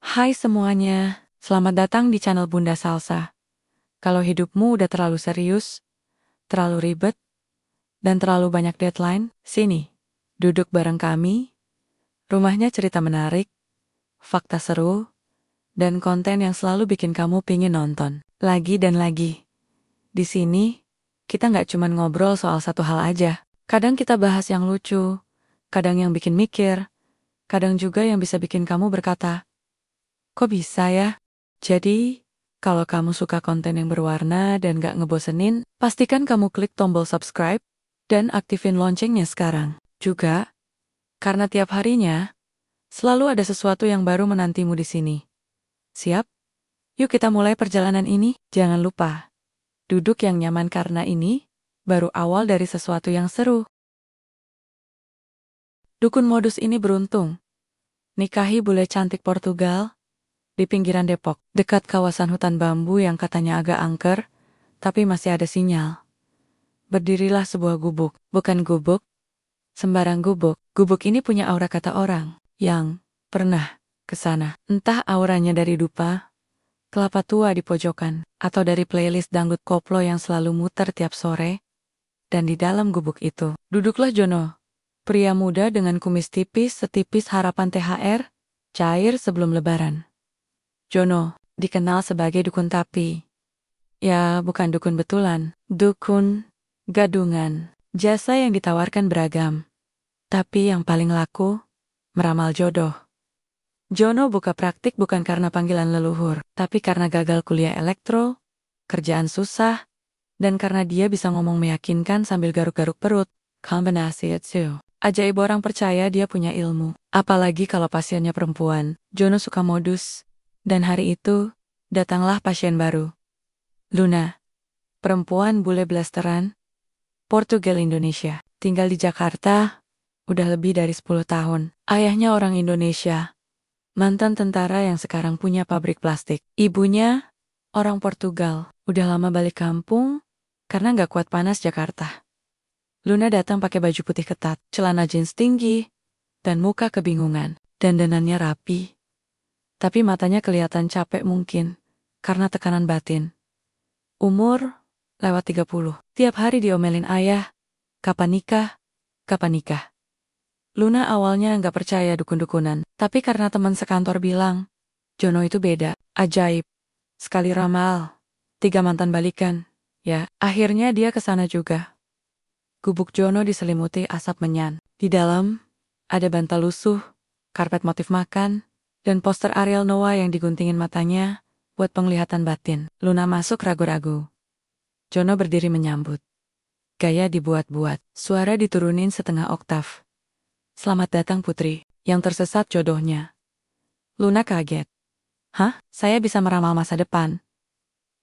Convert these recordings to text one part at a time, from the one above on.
Hai semuanya, selamat datang di channel Bunda Salsa. Kalau hidupmu udah terlalu serius, terlalu ribet, dan terlalu banyak deadline, sini, duduk bareng kami. Rumahnya cerita menarik, fakta seru, dan konten yang selalu bikin kamu pingin nonton lagi dan lagi. Di sini, kita nggak cuma ngobrol soal satu hal aja. Kadang kita bahas yang lucu, kadang yang bikin mikir, kadang juga yang bisa bikin kamu berkata, kok bisa ya? Jadi, kalau kamu suka konten yang berwarna dan gak ngebosenin, pastikan kamu klik tombol subscribe dan aktifin loncengnya sekarang. Juga, karena tiap harinya, selalu ada sesuatu yang baru menantimu di sini. Siap? Yuk kita mulai perjalanan ini. Jangan lupa, duduk yang nyaman karena ini baru awal dari sesuatu yang seru. Dukun modus ini beruntung. Nikahi bule cantik Portugal di pinggiran Depok, dekat kawasan hutan bambu yang katanya agak angker, tapi masih ada sinyal. Berdirilah sebuah gubuk, bukan gubuk, sembarang gubuk. Gubuk ini punya aura kata orang yang pernah ke sana. Entah auranya dari dupa, kelapa tua di pojokan, atau dari playlist dangdut koplo yang selalu muter tiap sore. Dan di dalam gubuk itu, duduklah Jono, pria muda dengan kumis tipis setipis harapan THR, cair sebelum lebaran. Jono dikenal sebagai dukun tapi, ya bukan dukun betulan, dukun gadungan. Jasa yang ditawarkan beragam, tapi yang paling laku, meramal jodoh. Jono buka praktik bukan karena panggilan leluhur, tapi karena gagal kuliah elektro, kerjaan susah, dan karena dia bisa ngomong meyakinkan sambil garuk-garuk perut. Kombinasi itu. Ajaib orang percaya dia punya ilmu. Apalagi kalau pasiennya perempuan. Jono suka modus. Dan hari itu, datanglah pasien baru. Luna. Perempuan bule blasteran. Portugal Indonesia. Tinggal di Jakarta. Udah lebih dari 10 tahun. Ayahnya orang Indonesia. Mantan tentara yang sekarang punya pabrik plastik. Ibunya, orang Portugal. Udah lama balik kampung, karena nggak kuat panas Jakarta. Luna datang pakai baju putih ketat, celana jeans tinggi, dan muka kebingungan. Dandanannya rapi. Tapi matanya kelihatan capek mungkin, karena tekanan batin. Umur, lewat 30. Tiap hari diomelin ayah, kapan nikah, kapan nikah. Luna awalnya nggak percaya dukun-dukunan, tapi karena teman sekantor bilang, Jono itu beda, ajaib. Sekali ramal, 3 mantan balikan. Ya, akhirnya dia ke sana juga. Gubuk Jono diselimuti asap menyan. Di dalam, ada bantal lusuh, karpet motif makan, dan poster Ariel Noah yang diguntingin matanya buat penglihatan batin. Luna masuk ragu-ragu. Jono berdiri menyambut. Gaya dibuat-buat, suara diturunin setengah oktav. Selamat datang putri, yang tersesat jodohnya. Luna kaget. Hah? Saya bisa meramal masa depan.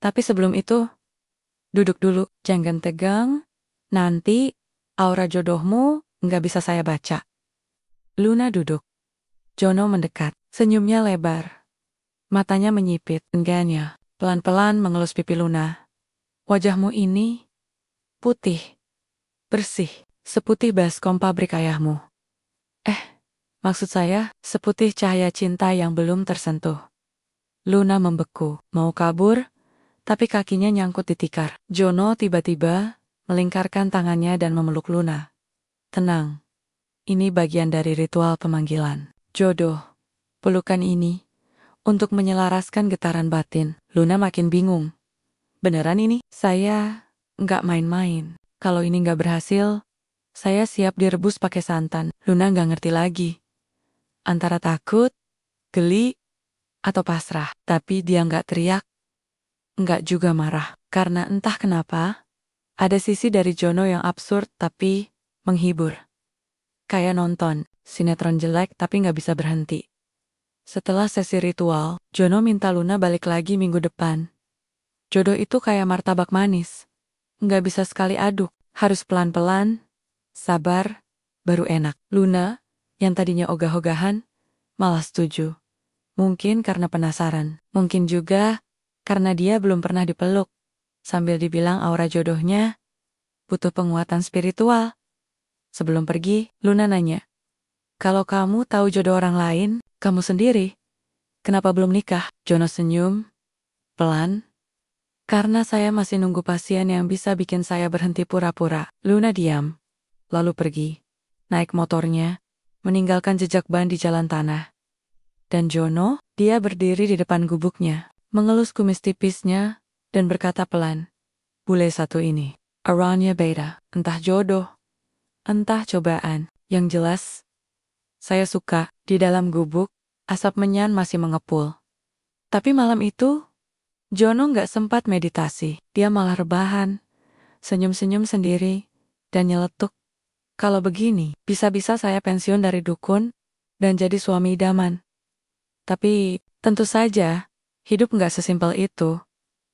Tapi sebelum itu, duduk dulu, jangan tegang. Nanti, aura jodohmu nggak bisa saya baca. Luna duduk. Jono mendekat, senyumnya lebar. Matanya menyipit, enggaknya. Pelan-pelan mengelus pipi Luna. Wajahmu ini, putih, bersih, seputih baskom pabrik ayahmu. Maksud saya, seputih cahaya cinta yang belum tersentuh. Luna membeku, mau kabur, tapi kakinya nyangkut di tikar. Jono tiba-tiba melingkarkan tangannya dan memeluk Luna. Tenang, ini bagian dari ritual pemanggilan. Jodoh, pelukan ini, untuk menyelaraskan getaran batin. Luna makin bingung. Beneran ini? Saya nggak main-main. Kalau ini nggak berhasil, saya siap direbus pakai santan. Luna nggak ngerti lagi. Antara takut, geli, atau pasrah. Tapi dia nggak teriak, nggak juga marah. Karena entah kenapa, ada sisi dari Jono yang absurd tapi menghibur. Kayak nonton sinetron jelek tapi nggak bisa berhenti. Setelah sesi ritual, Jono minta Luna balik lagi minggu depan. Jodoh itu kayak martabak manis. Nggak bisa sekali aduk, harus pelan-pelan, sabar, baru enak. Luna, yang tadinya ogah-ogahan, malah setuju. Mungkin karena penasaran, mungkin juga karena dia belum pernah dipeluk. Sambil dibilang aura jodohnya butuh penguatan spiritual. Sebelum pergi, Luna nanya, kalau kamu tahu jodoh orang lain, kamu sendiri, Kenapa belum nikah? Jono senyum, pelan. Karena saya masih nunggu pasien yang bisa bikin saya berhenti pura-pura. Luna diam, lalu pergi. Naik motornya, meninggalkan jejak ban di jalan tanah. Dan Jono, dia berdiri di depan gubuknya, mengelus kumis tipisnya, dan berkata pelan, "Bule satu ini, aroundnya beda, entah jodoh, entah cobaan. Yang jelas, saya suka." Di dalam gubuk, asap menyan masih mengepul. Tapi malam itu, Jono nggak sempat meditasi. Dia malah rebahan, senyum-senyum sendiri, dan nyeletuk. Kalau begini, bisa-bisa saya pensiun dari dukun dan jadi suami idaman. Tapi, tentu saja, hidup nggak sesimpel itu.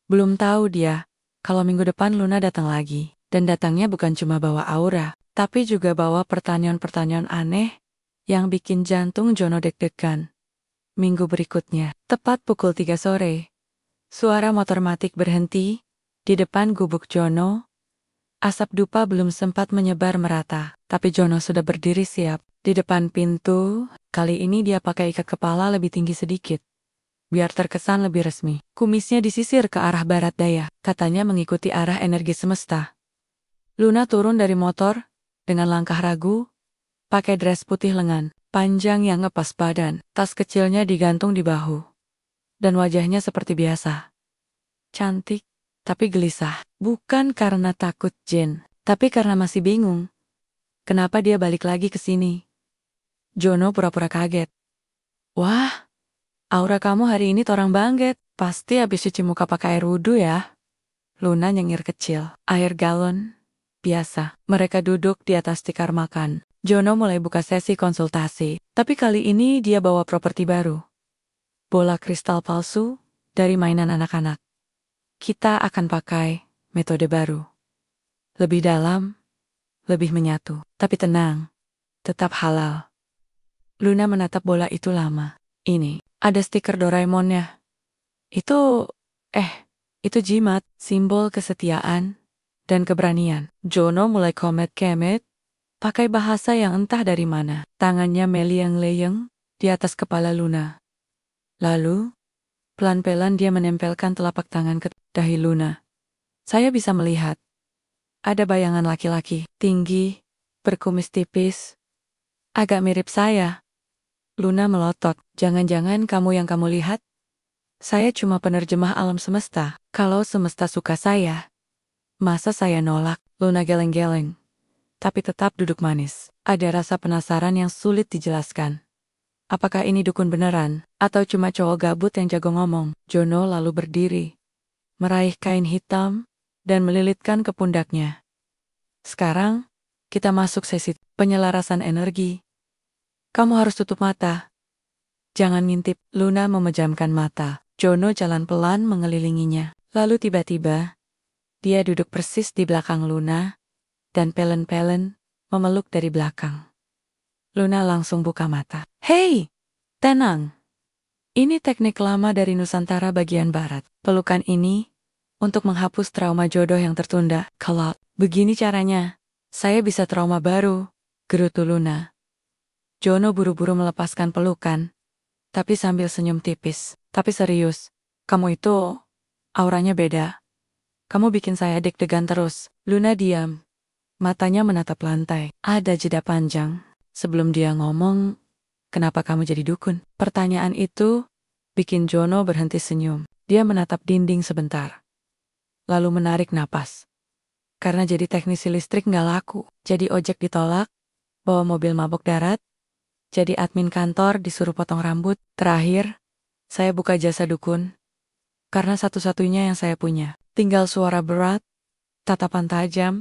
Belum tahu dia, kalau minggu depan Luna datang lagi. Dan datangnya bukan cuma bawa aura, tapi juga bawa pertanyaan-pertanyaan aneh yang bikin jantung Jono deg-degan. Minggu berikutnya, tepat pukul 3 sore, suara motor matik berhenti di depan gubuk Jono. Asap dupa belum sempat menyebar merata, tapi Jono sudah berdiri siap. Di depan pintu, kali ini dia pakai ikat kepala lebih tinggi sedikit, biar terkesan lebih resmi. Kumisnya disisir ke arah barat daya, katanya mengikuti arah energi semesta. Luna turun dari motor, dengan langkah ragu, pakai dress putih lengan, panjang yang ngepas badan, tas kecilnya digantung di bahu. Dan wajahnya seperti biasa. Cantik, tapi gelisah. Bukan karena takut jin, tapi karena masih bingung. Kenapa dia balik lagi ke sini? Jono pura-pura kaget. "Wah, aura kamu hari ini torang banget. Pasti habis cuci muka pakai air wudhu ya?" Luna nyengir kecil. "Air galon. Biasa." Mereka duduk di atas tikar makan. Jono mulai buka sesi konsultasi. Tapi kali ini dia bawa properti baru. Bola kristal palsu dari mainan anak-anak. Kita akan pakai metode baru. Lebih dalam, lebih menyatu. Tapi tenang, tetap halal. Luna menatap bola itu lama. Ini, ada stiker Doraemonnya. Itu, itu jimat, simbol kesetiaan dan keberanian. Jono mulai komet-kemet, pakai bahasa yang entah dari mana. Tangannya meliang-leyeng di atas kepala Luna. Lalu, pelan-pelan dia menempelkan telapak tangan ke dahi Luna. Saya bisa melihat. Ada bayangan laki-laki, tinggi, berkumis tipis. Agak mirip saya. Luna melotot. "Jangan-jangan kamu yang kamu lihat? Saya cuma penerjemah alam semesta. Kalau semesta suka saya, masa saya nolak?" Luna geleng-geleng, tapi tetap duduk manis. Ada rasa penasaran yang sulit dijelaskan. Apakah ini dukun beneran, atau cuma cowok gabut yang jago ngomong? Jono lalu berdiri, meraih kain hitam, dan melilitkan ke pundaknya. "Sekarang, kita masuk sesi penyelarasan energi. Kamu harus tutup mata. Jangan ngintip." Luna memejamkan mata. Jono jalan pelan mengelilinginya. Lalu tiba-tiba, dia duduk persis di belakang Luna, dan pelen-pelen memeluk dari belakang. Luna langsung buka mata. "Hei, tenang. Ini teknik lama dari Nusantara bagian barat. Pelukan ini untuk menghapus trauma jodoh yang tertunda. Kalau begini caranya, saya bisa trauma baru," gerutu Luna. Jono buru-buru melepaskan pelukan, tapi sambil senyum tipis. "Tapi serius, kamu itu auranya beda. Kamu bikin saya deg-degan terus." Luna diam, matanya menatap lantai. Ada jeda panjang sebelum dia ngomong, "Kenapa kamu jadi dukun?" Pertanyaan itu bikin Jono berhenti senyum. Dia menatap dinding sebentar, lalu menarik napas. Karena jadi teknisi listrik nggak laku, jadi ojek ditolak, bawa mobil mabok darat, jadi admin kantor disuruh potong rambut. Terakhir, saya buka jasa dukun. Karena satu-satunya yang saya punya. Tinggal suara berat, tatapan tajam,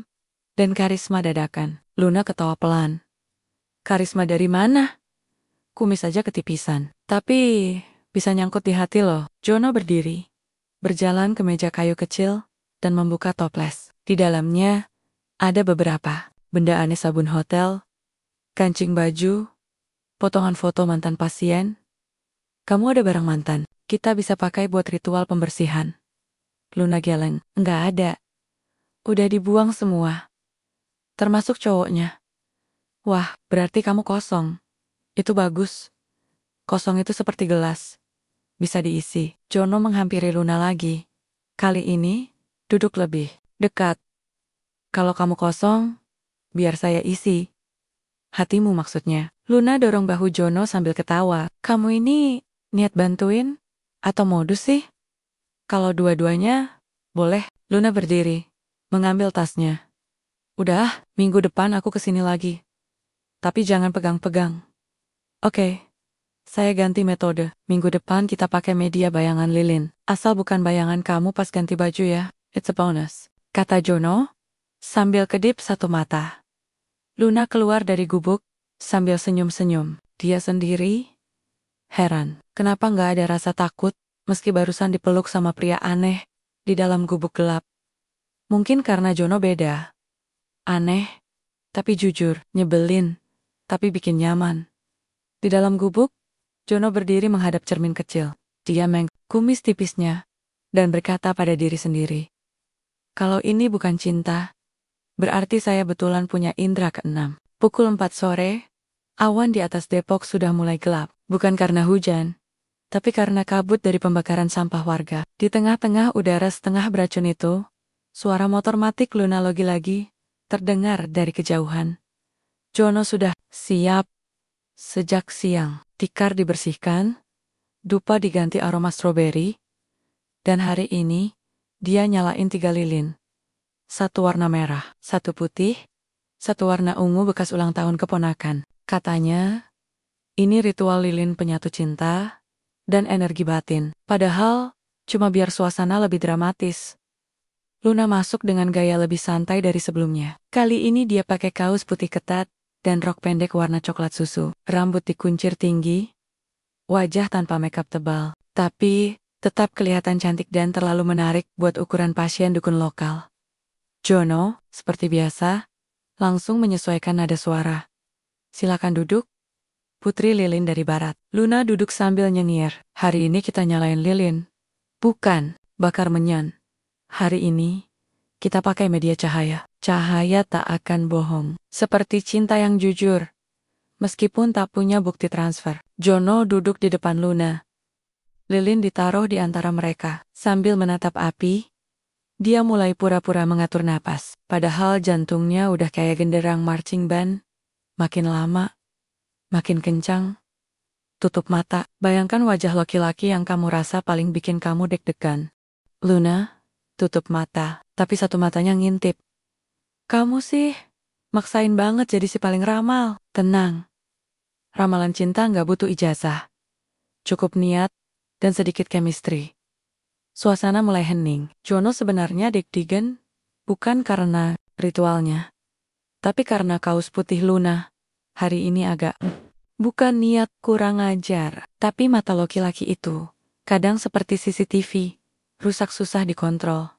dan karisma dadakan. Luna ketawa pelan. "Karisma dari mana?" "Kumis aja ketipisan. Tapi, bisa nyangkut di hati loh." Jono berdiri, berjalan ke meja kayu kecil, dan membuka toples. Di dalamnya, ada beberapa benda aneh: sabun hotel, kancing baju, potongan foto mantan pasien. "Kamu ada barang mantan? Kita bisa pakai buat ritual pembersihan." Luna geleng. "Nggak ada. Udah dibuang semua. Termasuk cowoknya." "Wah, berarti kamu kosong. Itu bagus. Kosong itu seperti gelas. bisa diisi. Jono menghampiri Luna lagi. Kali ini, duduk lebih dekat. Kalau kamu kosong, biar saya isi. Hatimu maksudnya. Luna dorong bahu Jono sambil ketawa. Kamu ini niat bantuin? Atau modus sih? Kalau dua-duanya, boleh. Luna berdiri, mengambil tasnya. Udah, minggu depan aku kesini lagi. Tapi jangan pegang-pegang. Oke, saya ganti metode. Minggu depan kita pakai media bayangan lilin. Asal bukan bayangan kamu pas ganti baju ya. It's a bonus. Kata Jono, sambil kedip satu mata. Luna keluar dari gubuk, sambil senyum-senyum. Dia sendiri, heran. Kenapa nggak ada rasa takut, meski barusan dipeluk sama pria aneh, di dalam gubuk gelap. Mungkin karena Jono beda. Aneh, tapi jujur, nyebelin, tapi bikin nyaman. Di dalam gubuk, Jono berdiri menghadap cermin kecil. Dia kumis tipisnya, dan berkata pada diri sendiri. Kalau ini bukan cinta, berarti saya betulan punya indera keenam. Pukul 4 sore, awan di atas Depok sudah mulai gelap. Bukan karena hujan, tapi karena kabut dari pembakaran sampah warga. Di tengah-tengah udara setengah beracun itu, suara motor matik Luna lagi-lagi terdengar dari kejauhan. Jono sudah siap. Sejak siang, tikar dibersihkan, dupa diganti aroma stroberi, dan hari ini, dia nyalain 3 lilin. Satu warna merah, satu putih, satu warna ungu bekas ulang tahun keponakan. Katanya, ini ritual lilin penyatu cinta dan energi batin. Padahal, cuma biar suasana lebih dramatis. Luna masuk dengan gaya lebih santai dari sebelumnya. Kali ini dia pakai kaos putih ketat dan rok pendek warna coklat susu. Rambut dikuncir tinggi, wajah tanpa makeup tebal. Tapi, tetap kelihatan cantik dan terlalu menarik buat ukuran pasien dukun lokal. Jono, seperti biasa, langsung menyesuaikan nada suara. Silakan duduk. Putri lilin dari barat. Luna duduk sambil nyengir. Hari ini kita nyalain lilin. Bukan, bakar menyan. Hari ini, kita pakai media cahaya. Cahaya tak akan bohong. Seperti cinta yang jujur. Meskipun tak punya bukti transfer. Jono duduk di depan Luna. Lilin ditaruh di antara mereka. Sambil menatap api, dia mulai pura-pura mengatur napas. Padahal jantungnya udah kayak genderang marching band. Makin lama, makin kencang. Tutup mata. Bayangkan wajah laki-laki yang kamu rasa paling bikin kamu deg-degan. Luna, tutup mata. Tapi satu matanya ngintip. Kamu sih, maksain banget jadi si paling ramal. Tenang. Ramalan cinta nggak butuh ijazah. Cukup niat, dan sedikit chemistry. Suasana mulai hening. Jono sebenarnya deg-degan, bukan karena ritualnya. Tapi karena kaos putih Luna, hari ini agak... Bukan niat kurang ajar, tapi mata laki-laki itu, kadang seperti CCTV, rusak susah dikontrol.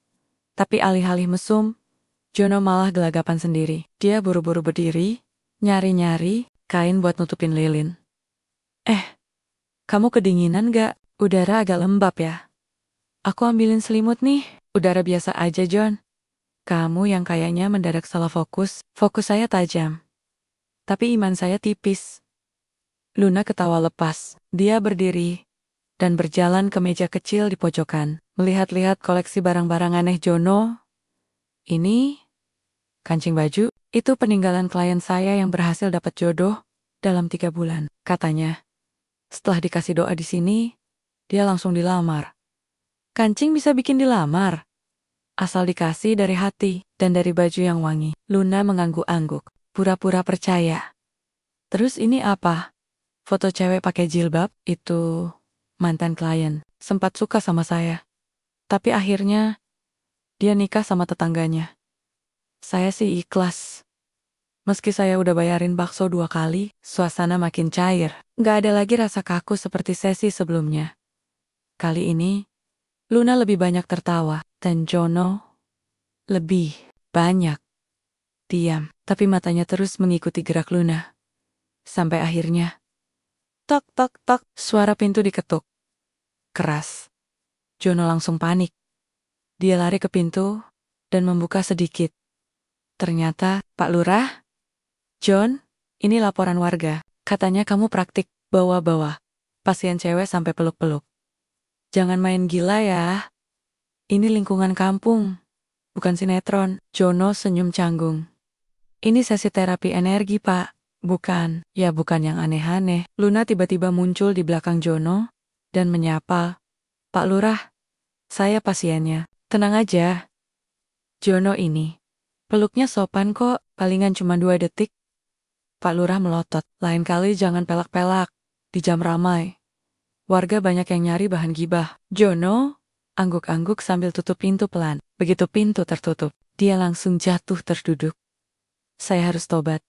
Tapi alih-alih mesum, Jono malah gelagapan sendiri. Dia buru-buru berdiri, nyari-nyari kain buat nutupin lilin. Kamu kedinginan gak? Udara agak lembab ya. Aku ambilin selimut nih. Udara biasa aja, John. Kamu yang kayaknya mendadak salah fokus. Fokus saya tajam. Tapi iman saya tipis. Luna ketawa lepas. Dia berdiri dan berjalan ke meja kecil di pojokan. Melihat-lihat koleksi barang-barang aneh Jono. Ini kancing baju, itu peninggalan klien saya yang berhasil dapat jodoh dalam 3 bulan. Katanya, setelah dikasih doa di sini, dia langsung dilamar. Kancing bisa bikin dilamar. Asal dikasih dari hati dan dari baju yang wangi. Luna mengangguk-angguk, pura-pura percaya. Terus ini apa? Foto cewek pakai jilbab? Itu mantan klien. Sempat suka sama saya. Tapi akhirnya, dia nikah sama tetangganya. Saya sih ikhlas. Meski saya udah bayarin bakso 2 kali, suasana makin cair. Gak ada lagi rasa kaku seperti sesi sebelumnya. Kali ini, Luna lebih banyak tertawa, dan Jono lebih banyak diam. Tapi matanya terus mengikuti gerak Luna. Sampai akhirnya, tok tok tok, suara pintu diketuk. Keras. Jono langsung panik. Dia lari ke pintu dan membuka sedikit. Ternyata, Pak Lurah, John, ini laporan warga. Katanya kamu praktik bawa-bawa pasien cewek sampai peluk-peluk. Jangan main gila ya. Ini lingkungan kampung, bukan sinetron. Jono senyum canggung. Ini sesi terapi energi, Pak. Bukan, ya bukan yang aneh-aneh. Luna tiba-tiba muncul di belakang Jono dan menyapa, Pak Lurah, saya pasiennya. Tenang aja. Jono ini. Peluknya sopan kok, palingan cuma 2 detik. Pak Lurah melotot. Lain kali jangan pelak-pelak. Di jam ramai. Warga banyak yang nyari bahan gibah. Jono angguk-angguk sambil tutup pintu pelan. Begitu pintu tertutup, dia langsung jatuh terduduk. Saya harus tobat.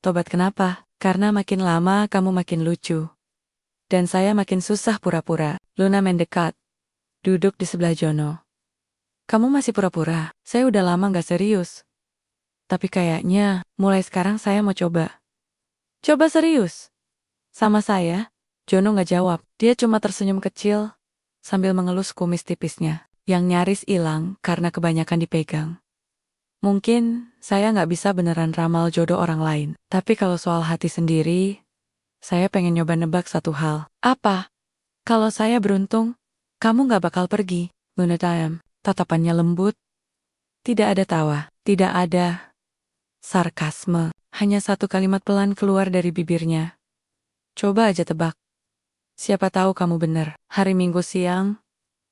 Tobat kenapa? Karena makin lama kamu makin lucu. Dan saya makin susah pura-pura. Luna mendekat. Duduk di sebelah Jono. Kamu masih pura-pura? Saya udah lama gak serius. Tapi kayaknya mulai sekarang saya mau coba. Coba serius? Sama saya? Jono gak jawab. Dia cuma tersenyum kecil sambil mengelus kumis tipisnya yang nyaris hilang karena kebanyakan dipegang. Mungkin saya gak bisa beneran ramal jodoh orang lain. Tapi kalau soal hati sendiri, saya pengen nyoba nebak satu hal. Apa? Kalau saya beruntung, kamu gak bakal pergi. Luna diam. Tatapannya lembut. Tidak ada tawa. Tidak ada sarkasme. Hanya satu kalimat pelan keluar dari bibirnya. Coba aja tebak. Siapa tahu kamu bener. Hari Minggu siang,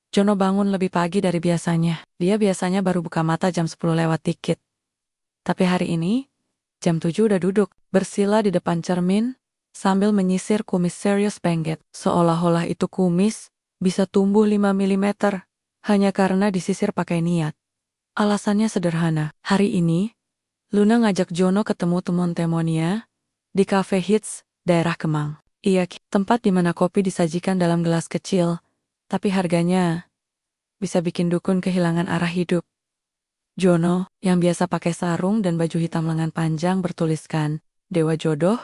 Jono bangun lebih pagi dari biasanya. Dia biasanya baru buka mata jam 10 lewat dikit. Tapi hari ini, jam 7 udah duduk, bersila di depan cermin, sambil menyisir kumis serius Benget. Seolah-olah itu kumis bisa tumbuh 5 mm, hanya karena disisir pakai niat. Alasannya sederhana. Hari ini, Luna ngajak Jono ketemu teman-temannya di Cafe Hits, daerah Kemang. Iya, tempat di mana kopi disajikan dalam gelas kecil, tapi harganya bisa bikin dukun kehilangan arah hidup. Jono, yang biasa pakai sarung dan baju hitam lengan panjang bertuliskan Dewa Jodoh,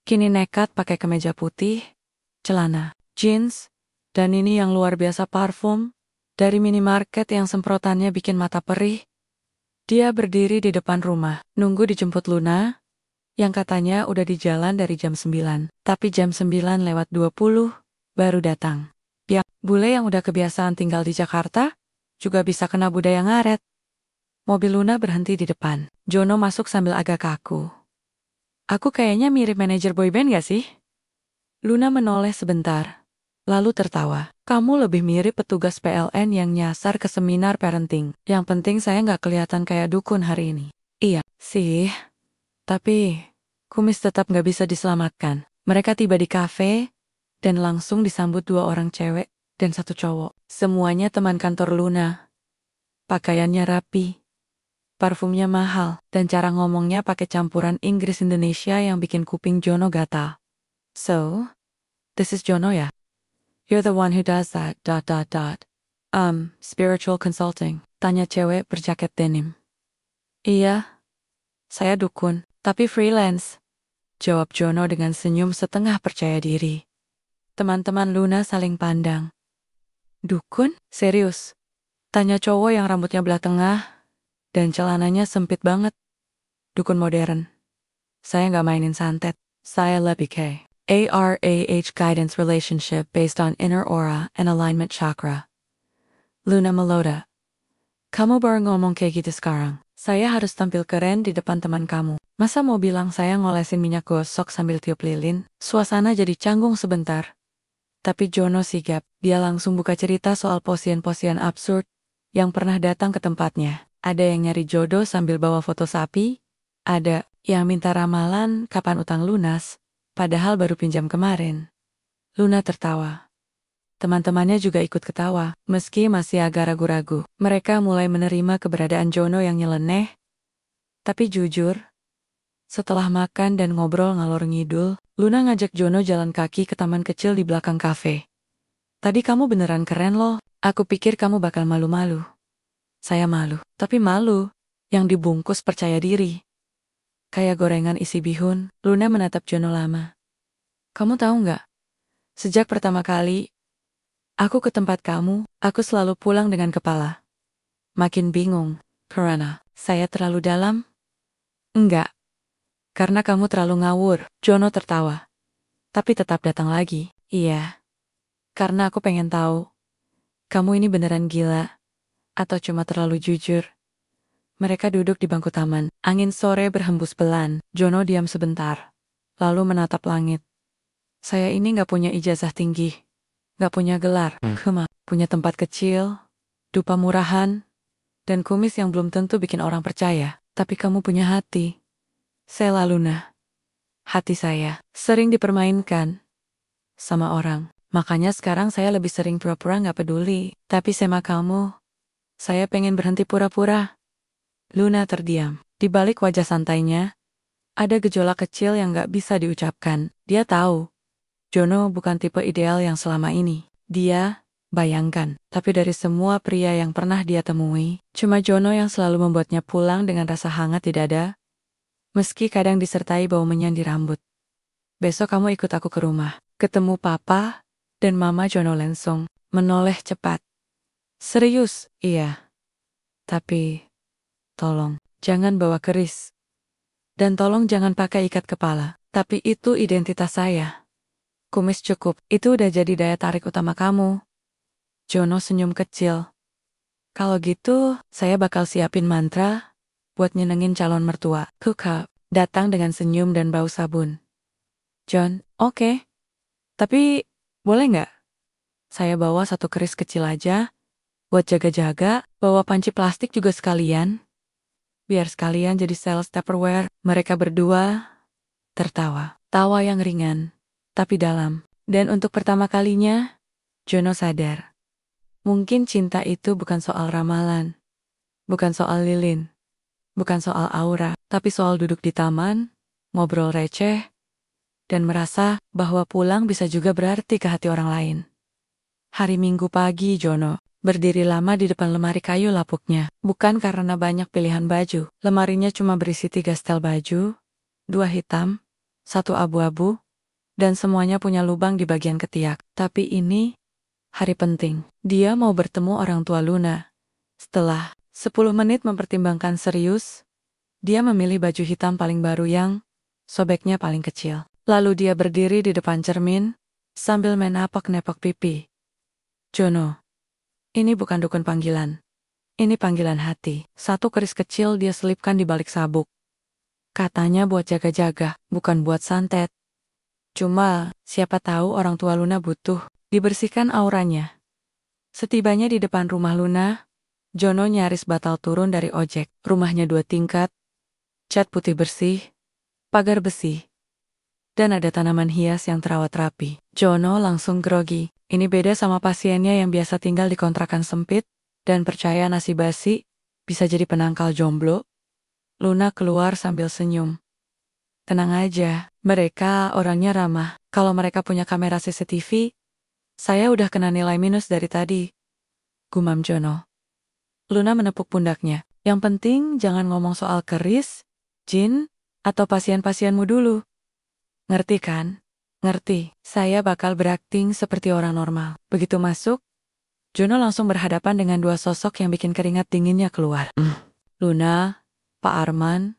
kini nekat pakai kemeja putih, celana, jeans, dan ini yang luar biasa parfum dari minimarket yang semprotannya bikin mata perih. Dia berdiri di depan rumah, nunggu dijemput Luna, yang katanya udah di jalan dari jam 9. Tapi jam 9 lewat 20, baru datang. Ya, bule yang udah kebiasaan tinggal di Jakarta, juga bisa kena budaya ngaret. Mobil Luna berhenti di depan. Jono masuk sambil agak kaku. Aku kayaknya mirip manajer boyband gak sih? Luna menoleh sebentar, lalu tertawa. Kamu lebih mirip petugas PLN yang nyasar ke seminar parenting. Yang penting saya gak kelihatan kayak dukun hari ini. Iya, sih. Tapi, kumis tetap gak bisa diselamatkan. Mereka tiba di kafe, dan langsung disambut 2 orang cewek dan 1 cowok. Semuanya teman kantor Luna. Pakaiannya rapi, parfumnya mahal, dan cara ngomongnya pakai campuran Inggris Indonesia yang bikin kuping Jono gatal. So, this is Jono ya? You're the one who does that, ... Spiritual consulting, tanya cewek berjaket denim. Iya, saya dukun. Tapi freelance, jawab Jono dengan senyum setengah percaya diri. Teman-teman Luna saling pandang. Dukun? Serius? Tanya cowok yang rambutnya belah tengah, dan celananya sempit banget. Dukun modern. Saya nggak mainin santet. Saya lebih ke ARAH guidance relationship based on inner aura and alignment chakra. Luna meloda. Kamu baru ngomong kayak gitu sekarang. Saya harus tampil keren di depan teman kamu. Masa mau bilang saya ngolesin minyak gosok sambil tiup lilin? Suasana jadi canggung sebentar. Tapi Jono sigap. Dia langsung buka cerita soal posien-posien absurd yang pernah datang ke tempatnya. Ada yang nyari jodoh sambil bawa foto sapi. Ada yang minta ramalan kapan utang lunas, padahal baru pinjam kemarin. Luna tertawa. Teman-temannya juga ikut ketawa, meski masih agak ragu-ragu. Mereka mulai menerima keberadaan Jono yang nyeleneh. Tapi jujur, setelah makan dan ngobrol ngalor ngidul, Luna ngajak Jono jalan kaki ke taman kecil di belakang kafe. Tadi kamu beneran keren loh, aku pikir kamu bakal malu-malu. Saya malu, tapi malu yang dibungkus percaya diri. Kayak gorengan isi bihun. Luna menatap Jono lama. Kamu tahu nggak? Sejak pertama kali aku ke tempat kamu, aku selalu pulang dengan kepala makin bingung. Karena saya terlalu dalam? Enggak. Karena kamu terlalu ngawur. Jono tertawa. Tapi tetap datang lagi. Iya. Karena aku pengen tahu Kamu ini beneran gila? Atau cuma terlalu jujur? Mereka duduk di bangku taman. Angin sore berhembus pelan. Jono diam sebentar, lalu menatap langit. Saya ini gak punya ijazah tinggi, gak punya gelar, punya tempat kecil, dupa murahan, dan kumis yang belum tentu bikin orang percaya. Tapi kamu punya hati. Sela Luna. Hati saya sering dipermainkan sama orang. Makanya sekarang saya lebih sering pura-pura gak peduli. Tapi sama kamu, saya pengen berhenti pura-pura. Luna terdiam. Di balik wajah santainya, ada gejolak kecil yang gak bisa diucapkan. Dia tahu, Jono bukan tipe ideal yang selama ini dia bayangkan. Tapi dari semua pria yang pernah dia temui, cuma Jono yang selalu membuatnya pulang dengan rasa hangat di dada, meski kadang disertai bau menyan di rambut. Besok kamu ikut aku ke rumah. Ketemu papa dan mama. Jono langsung menoleh cepat. Serius? Iya. Tapi tolong, jangan bawa keris. Dan tolong jangan pakai ikat kepala. Tapi itu identitas saya. Kumis cukup, itu udah jadi daya tarik utama kamu. Jono senyum kecil. Kalau gitu, saya bakal siapin mantra buat nyenengin calon mertua. Hookup, datang dengan senyum dan bau sabun. John, oke. Tapi, boleh nggak? Saya bawa satu keris kecil aja, buat jaga-jaga, bawa panci plastik juga sekalian. Biar sekalian jadi sales Tupperware. Mereka berdua tertawa. Tawa yang ringan, tapi dalam. Dan untuk pertama kalinya, Jono sadar. Mungkin cinta itu bukan soal ramalan. Bukan soal lilin. Bukan soal aura. Tapi soal duduk di taman, ngobrol receh, dan merasa bahwa pulang bisa juga berarti ke hati orang lain. Hari Minggu pagi Jono berdiri lama di depan lemari kayu lapuknya. Bukan karena banyak pilihan baju. Lemarinya cuma berisi 3 setel baju, 2 hitam, 1 abu-abu, dan semuanya punya lubang di bagian ketiak. Tapi ini hari penting. Dia mau bertemu orang tua Luna. Setelah 10 menit mempertimbangkan serius, dia memilih baju hitam paling baru yang sobeknya paling kecil. Lalu dia berdiri di depan cermin sambil menapak-napak pipi. Jono, ini bukan dukun panggilan. Ini panggilan hati. 1 keris kecil dia selipkan di balik sabuk. Katanya buat jaga-jaga, bukan buat santet. Cuma, siapa tahu orang tua Luna butuh dibersihkan auranya. Setibanya di depan rumah Luna, Jono nyaris batal turun dari ojek. Rumahnya 2 tingkat, cat putih bersih, pagar besi, dan ada tanaman hias yang terawat rapi. Jono langsung grogi. Ini beda sama pasiennya yang biasa tinggal di kontrakan sempit, dan percaya nasi basi bisa jadi penangkal jomblo. Luna keluar sambil senyum. Tenang aja, mereka orangnya ramah. Kalau mereka punya kamera CCTV, saya udah kena nilai minus dari tadi. Gumam Jono. Luna menepuk pundaknya. Yang penting jangan ngomong soal keris, jin, atau pasien-pasienmu dulu. Ngerti kan? Ngerti. Saya bakal berakting seperti orang normal. Begitu masuk, Jono langsung berhadapan dengan 2 sosok yang bikin keringat dinginnya keluar. Luna, Pak Arman,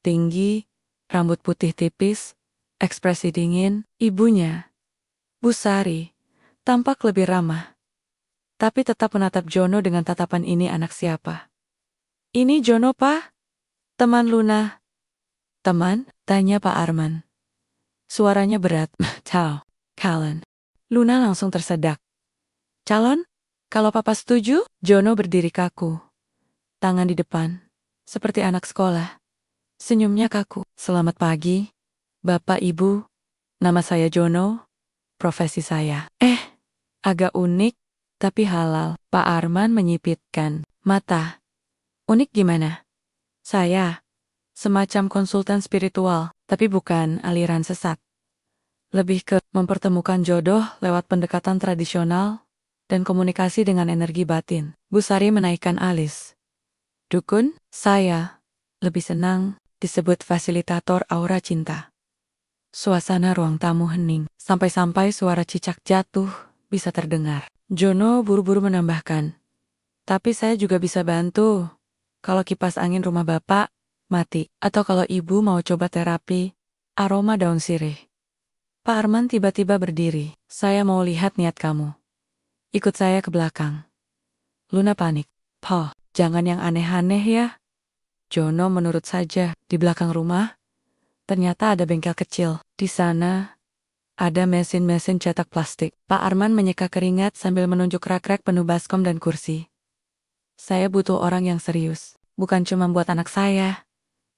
tinggi, rambut putih tipis, ekspresi dingin. Ibunya, Bu Sari, tampak lebih ramah. Tapi tetap menatap Jono dengan tatapan ini anak siapa. Ini Jono, Pak? Teman Luna. Teman? Tanya Pak Arman. Suaranya berat. Tahu, Calon. Luna langsung tersedak. Calon? Kalau papa setuju? Jono berdiri kaku. Tangan di depan, seperti anak sekolah. Senyumnya kaku. Selamat pagi, Bapak Ibu. Nama saya Jono, profesi saya. Agak unik, tapi halal. Pak Arman menyipitkan mata. Unik gimana? Saya semacam konsultan spiritual, tapi bukan aliran sesat. Lebih ke mempertemukan jodoh lewat pendekatan tradisional dan komunikasi dengan energi batin. Bu Sari menaikkan alis. Dukun, saya lebih senang disebut fasilitator aura cinta. Suasana ruang tamu hening, sampai-sampai suara cicak jatuh bisa terdengar. Jono buru-buru menambahkan, tapi saya juga bisa bantu kalau kipas angin rumah Bapak mati, atau kalau Ibu mau coba terapi aroma daun sirih. Pak Arman tiba-tiba berdiri. Saya mau lihat niat kamu. Ikut saya ke belakang. Luna panik. "Poh, jangan yang aneh-aneh ya." Jono menurut saja. Di belakang rumah, ternyata ada bengkel kecil. Di sana, ada mesin-mesin cetak plastik. Pak Arman menyeka keringat sambil menunjuk rak-rak penuh baskom dan kursi. "Saya butuh orang yang serius. Bukan cuma buat anak saya,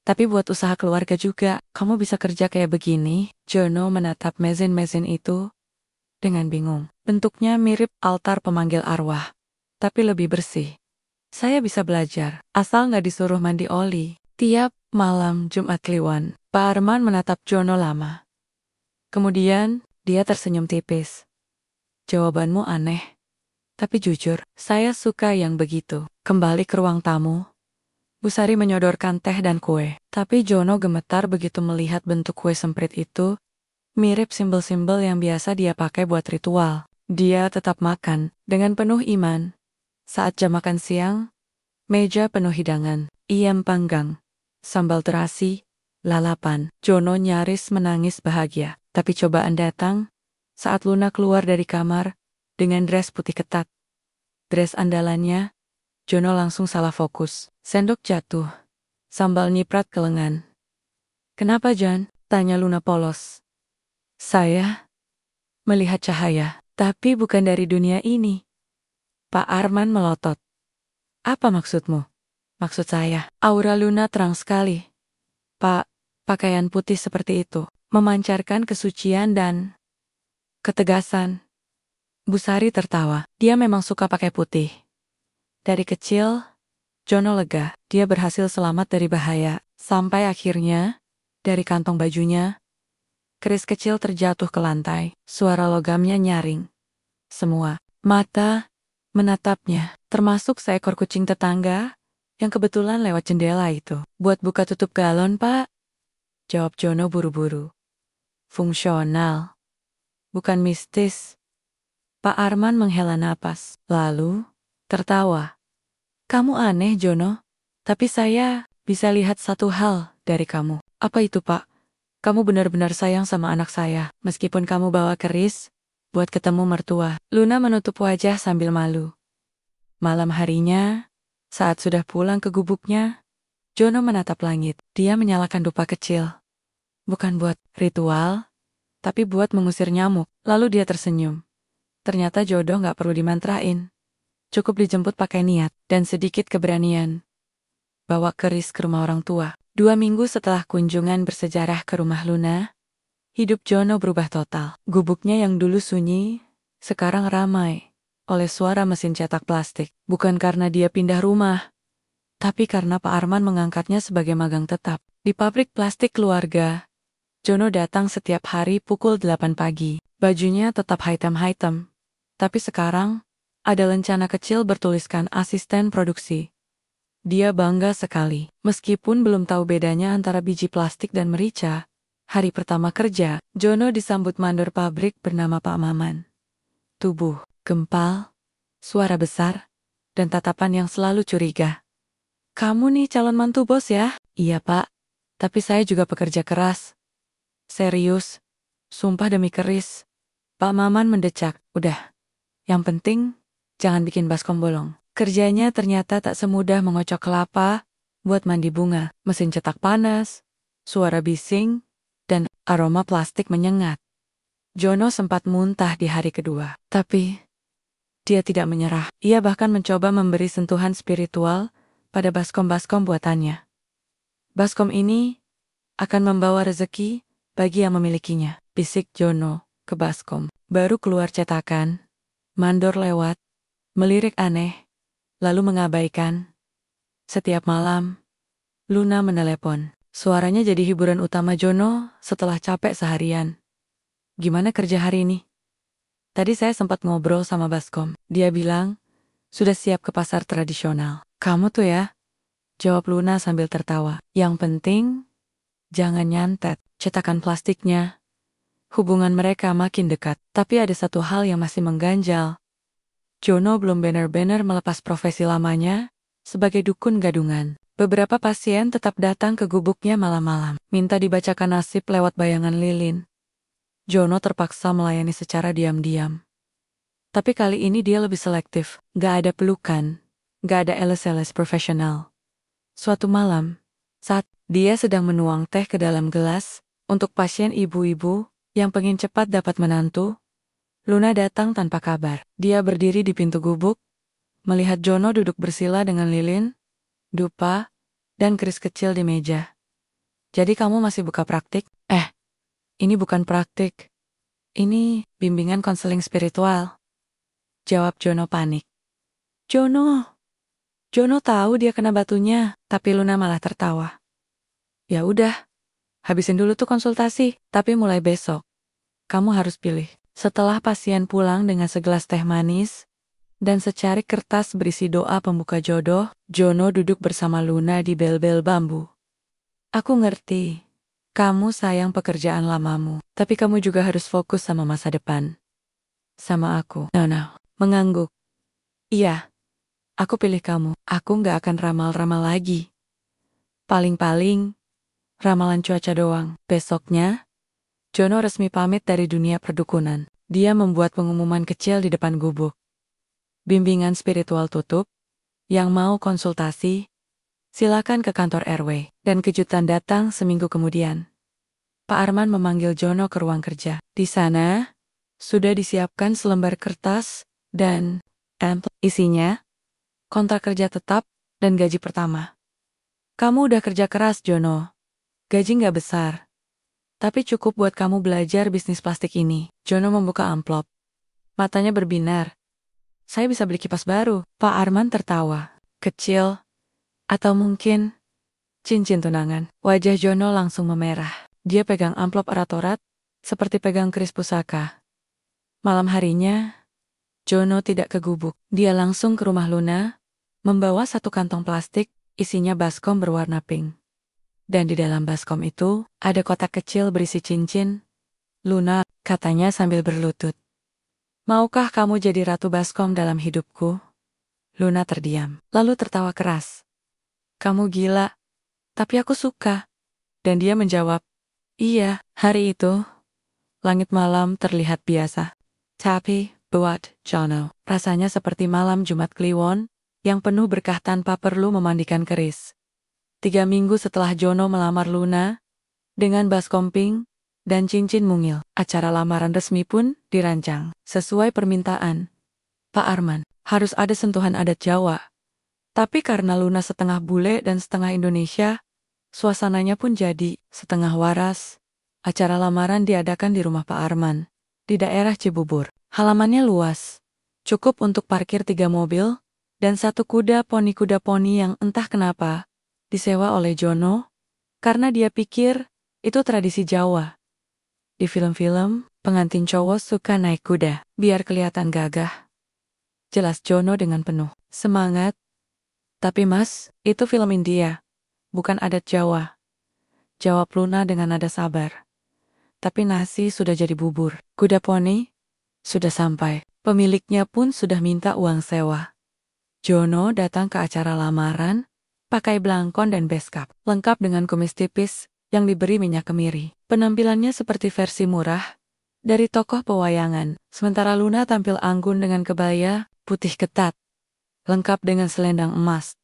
tapi buat usaha keluarga juga. Kamu bisa kerja kayak begini?" Jono menatap mesin-mesin itu dengan bingung. Bentuknya mirip altar pemanggil arwah, tapi lebih bersih. "Saya bisa belajar, asal nggak disuruh mandi oli." Tiap malam Jumat Kliwon, Pak Arman menatap Jono lama. Kemudian, dia tersenyum tipis. "Jawabanmu aneh, tapi jujur, saya suka yang begitu." Kembali ke ruang tamu, Bu Sari menyodorkan teh dan kue. Tapi Jono gemetar begitu melihat bentuk kue semprit itu, mirip simbol-simbol yang biasa dia pakai buat ritual. Dia tetap makan, dengan penuh iman. Saat jam makan siang, meja penuh hidangan, ayam panggang, sambal terasi, lalapan. Jono nyaris menangis bahagia. Tapi cobaan datang saat Luna keluar dari kamar dengan dress putih ketat. Dress andalannya, Jono langsung salah fokus. Sendok jatuh, sambal nyiprat ke lengan. "Kenapa, Jan?" tanya Luna polos. "Saya melihat cahaya, tapi bukan dari dunia ini." Pak Arman melotot. "Apa maksudmu?" "Maksud saya, aura Luna terang sekali, Pak. Pakaian putih seperti itu memancarkan kesucian dan ketegasan." Bu Sari tertawa. Dia memang suka pakai putih. Dari kecil, Jono lega. Dia berhasil selamat dari bahaya. Sampai akhirnya, dari kantong bajunya, keris kecil terjatuh ke lantai. Suara logamnya nyaring. Semua mata menatapnya, termasuk seekor kucing tetangga yang kebetulan lewat jendela itu. "Buat buka tutup galon, Pak?" jawab Jono buru-buru. "Fungsional, bukan mistis." Pak Arman menghela napas, lalu tertawa. "Kamu aneh, Jono. Tapi saya bisa lihat satu hal dari kamu." "Apa itu, Pak?" "Kamu benar-benar sayang sama anak saya, meskipun kamu bawa keris buat ketemu mertua." Luna menutup wajah sambil malu. Malam harinya, saat sudah pulang ke gubuknya, Jono menatap langit. Dia menyalakan dupa kecil. Bukan buat ritual, tapi buat mengusir nyamuk. Lalu dia tersenyum. Ternyata jodoh nggak perlu dimantrain. Cukup dijemput pakai niat dan sedikit keberanian. Bawa keris ke rumah orang tua. 2 minggu setelah kunjungan bersejarah ke rumah Luna, hidup Jono berubah total. Gubuknya yang dulu sunyi, sekarang ramai oleh suara mesin cetak plastik. Bukan karena dia pindah rumah, tapi karena Pak Arman mengangkatnya sebagai magang tetap. Di pabrik plastik keluarga, Jono datang setiap hari pukul 8 pagi. Bajunya tetap hitam-hitam. Tapi sekarang, ada lencana kecil bertuliskan asisten produksi. Dia bangga sekali. Meskipun belum tahu bedanya antara biji plastik dan merica, hari pertama kerja, Jono disambut mandor pabrik bernama Pak Maman. Tubuh gempal, suara besar, dan tatapan yang selalu curiga. "Kamu nih calon mantu bos ya?" "Iya, Pak. Tapi saya juga pekerja keras." "Serius? Sumpah demi keris." Pak Maman mendecak. "Udah. Yang penting, jangan bikin baskom bolong." Kerjanya ternyata tak semudah mengocok kelapa, buat mandi bunga, mesin cetak panas, suara bising, dan aroma plastik menyengat. Jono sempat muntah di hari kedua. Tapi, dia tidak menyerah. Ia bahkan mencoba memberi sentuhan spiritual pada baskom-baskom buatannya. "Baskom ini akan membawa rezeki bagi yang memilikinya," bisik Jono ke baskom. Baru keluar cetakan, mandor lewat, melirik aneh, lalu mengabaikan. Setiap malam, Luna menelepon. Suaranya jadi hiburan utama Jono setelah capek seharian. "Gimana kerja hari ini?" "Tadi saya sempat ngobrol sama baskom. Dia bilang, sudah siap ke pasar tradisional." "Kamu tuh ya?" jawab Luna sambil tertawa. "Yang penting, jangan nyantet." Cetakan plastiknya. Hubungan mereka makin dekat. Tapi ada satu hal yang masih mengganjal. Jono belum benar-benar melepas profesi lamanya sebagai dukun gadungan. Beberapa pasien tetap datang ke gubuknya malam-malam, minta dibacakan nasib lewat bayangan lilin. Jono terpaksa melayani secara diam-diam. Tapi kali ini dia lebih selektif. Gak ada pelukan. Gak ada eles-eles profesional. Suatu malam, saat dia sedang menuang teh ke dalam gelas untuk pasien ibu-ibu yang pengen cepat dapat menantu, Luna datang tanpa kabar. Dia berdiri di pintu gubuk, melihat Jono duduk bersila dengan lilin, dupa, dan keris kecil di meja. Jadi kamu masih buka praktik? Ini bukan praktik. Ini bimbingan konseling spiritual. Jawab Jono panik. Jono tahu dia kena batunya, tapi Luna malah tertawa. Ya udah, habisin dulu tuh konsultasi, tapi mulai besok. Kamu harus pilih. Setelah pasien pulang dengan segelas teh manis dan secari kertas berisi doa pembuka jodoh, Jono duduk bersama Luna di bel-bel bambu. Aku ngerti, kamu sayang pekerjaan lamamu, tapi kamu juga harus fokus sama masa depan. Sama aku. No, mengangguk. Iya, aku pilih kamu. Aku nggak akan ramal-ramal lagi. Paling-paling, ramalan cuaca doang. Besoknya, Jono resmi pamit dari dunia perdukunan. Dia membuat pengumuman kecil di depan gubuk. Bimbingan spiritual tutup. Yang mau konsultasi, silakan ke kantor RW. Dan kejutan datang seminggu kemudian. Pak Arman memanggil Jono ke ruang kerja. Di sana, sudah disiapkan selembar kertas dan isinya, kontrak kerja tetap dan gaji pertama. Kamu udah kerja keras, Jono. Gaji nggak besar. Tapi cukup buat kamu belajar bisnis plastik ini. Jono membuka amplop. Matanya berbinar. Saya bisa beli kipas baru. Pak Arman tertawa. Kecil. Atau mungkin cincin tunangan. Wajah Jono langsung memerah. Dia pegang amplop erat-erat, seperti pegang keris pusaka. Malam harinya, Jono tidak ke gubuk. Dia langsung ke rumah Luna, membawa satu kantong plastik, isinya baskom berwarna pink. Dan di dalam baskom itu, ada kotak kecil berisi cincin. Luna, katanya sambil berlutut. Maukah kamu jadi ratu baskom dalam hidupku? Luna terdiam, lalu tertawa keras. Kamu gila, tapi aku suka. Dan dia menjawab, iya, hari itu, langit malam terlihat biasa. Tapi, buat Jono, rasanya seperti malam Jumat Kliwon, yang penuh berkah tanpa perlu memandikan keris. 3 minggu setelah Jono melamar Luna, dengan baskom pink dan cincin mungil, acara lamaran resmi pun dirancang. Sesuai permintaan Pak Arman, harus ada sentuhan adat Jawa. Tapi karena Luna setengah bule dan setengah Indonesia, suasananya pun jadi setengah waras. Acara lamaran diadakan di rumah Pak Arman, di daerah Cibubur. Halamannya luas, cukup untuk parkir 3 mobil, dan 1 kuda poni yang entah kenapa disewa oleh Jono, karena dia pikir itu tradisi Jawa. Di film-film, pengantin cowok suka naik kuda, biar kelihatan gagah. Jelas Jono dengan penuh semangat. Tapi mas, itu film India, bukan adat Jawa. Jawab Luna dengan nada sabar. Tapi nasi sudah jadi bubur. Kuda poni sudah sampai. Pemiliknya pun sudah minta uang sewa. Jono datang ke acara lamaran, pakai blangkon dan beskap, lengkap dengan kumis tipis yang diberi minyak kemiri. Penampilannya seperti versi murah dari tokoh pewayangan, sementara Luna tampil anggun dengan kebaya putih ketat, lengkap dengan selendang emas.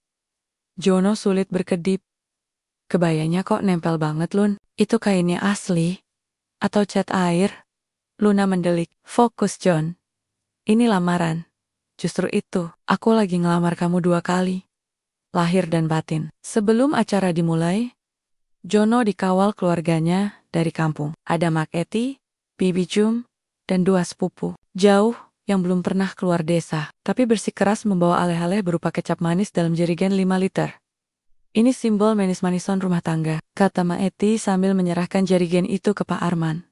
Jono sulit berkedip. Kebayanya kok nempel banget, Lun. Itu kainnya asli atau cat air? Luna mendelik. Fokus, John. Ini lamaran. Justru itu, aku lagi ngelamar kamu 2 kali. Lahir dan batin. Sebelum acara dimulai, Jono dikawal keluarganya dari kampung. Ada Mak Eti, Bibi Jum, dan 2 sepupu. Jauh, yang belum pernah keluar desa, tapi bersikeras membawa aleh-aleh berupa kecap manis dalam jerigen 5 liter. Ini simbol manis-manisan rumah tangga, kata Mak Eti sambil menyerahkan jerigen itu ke Pak Arman.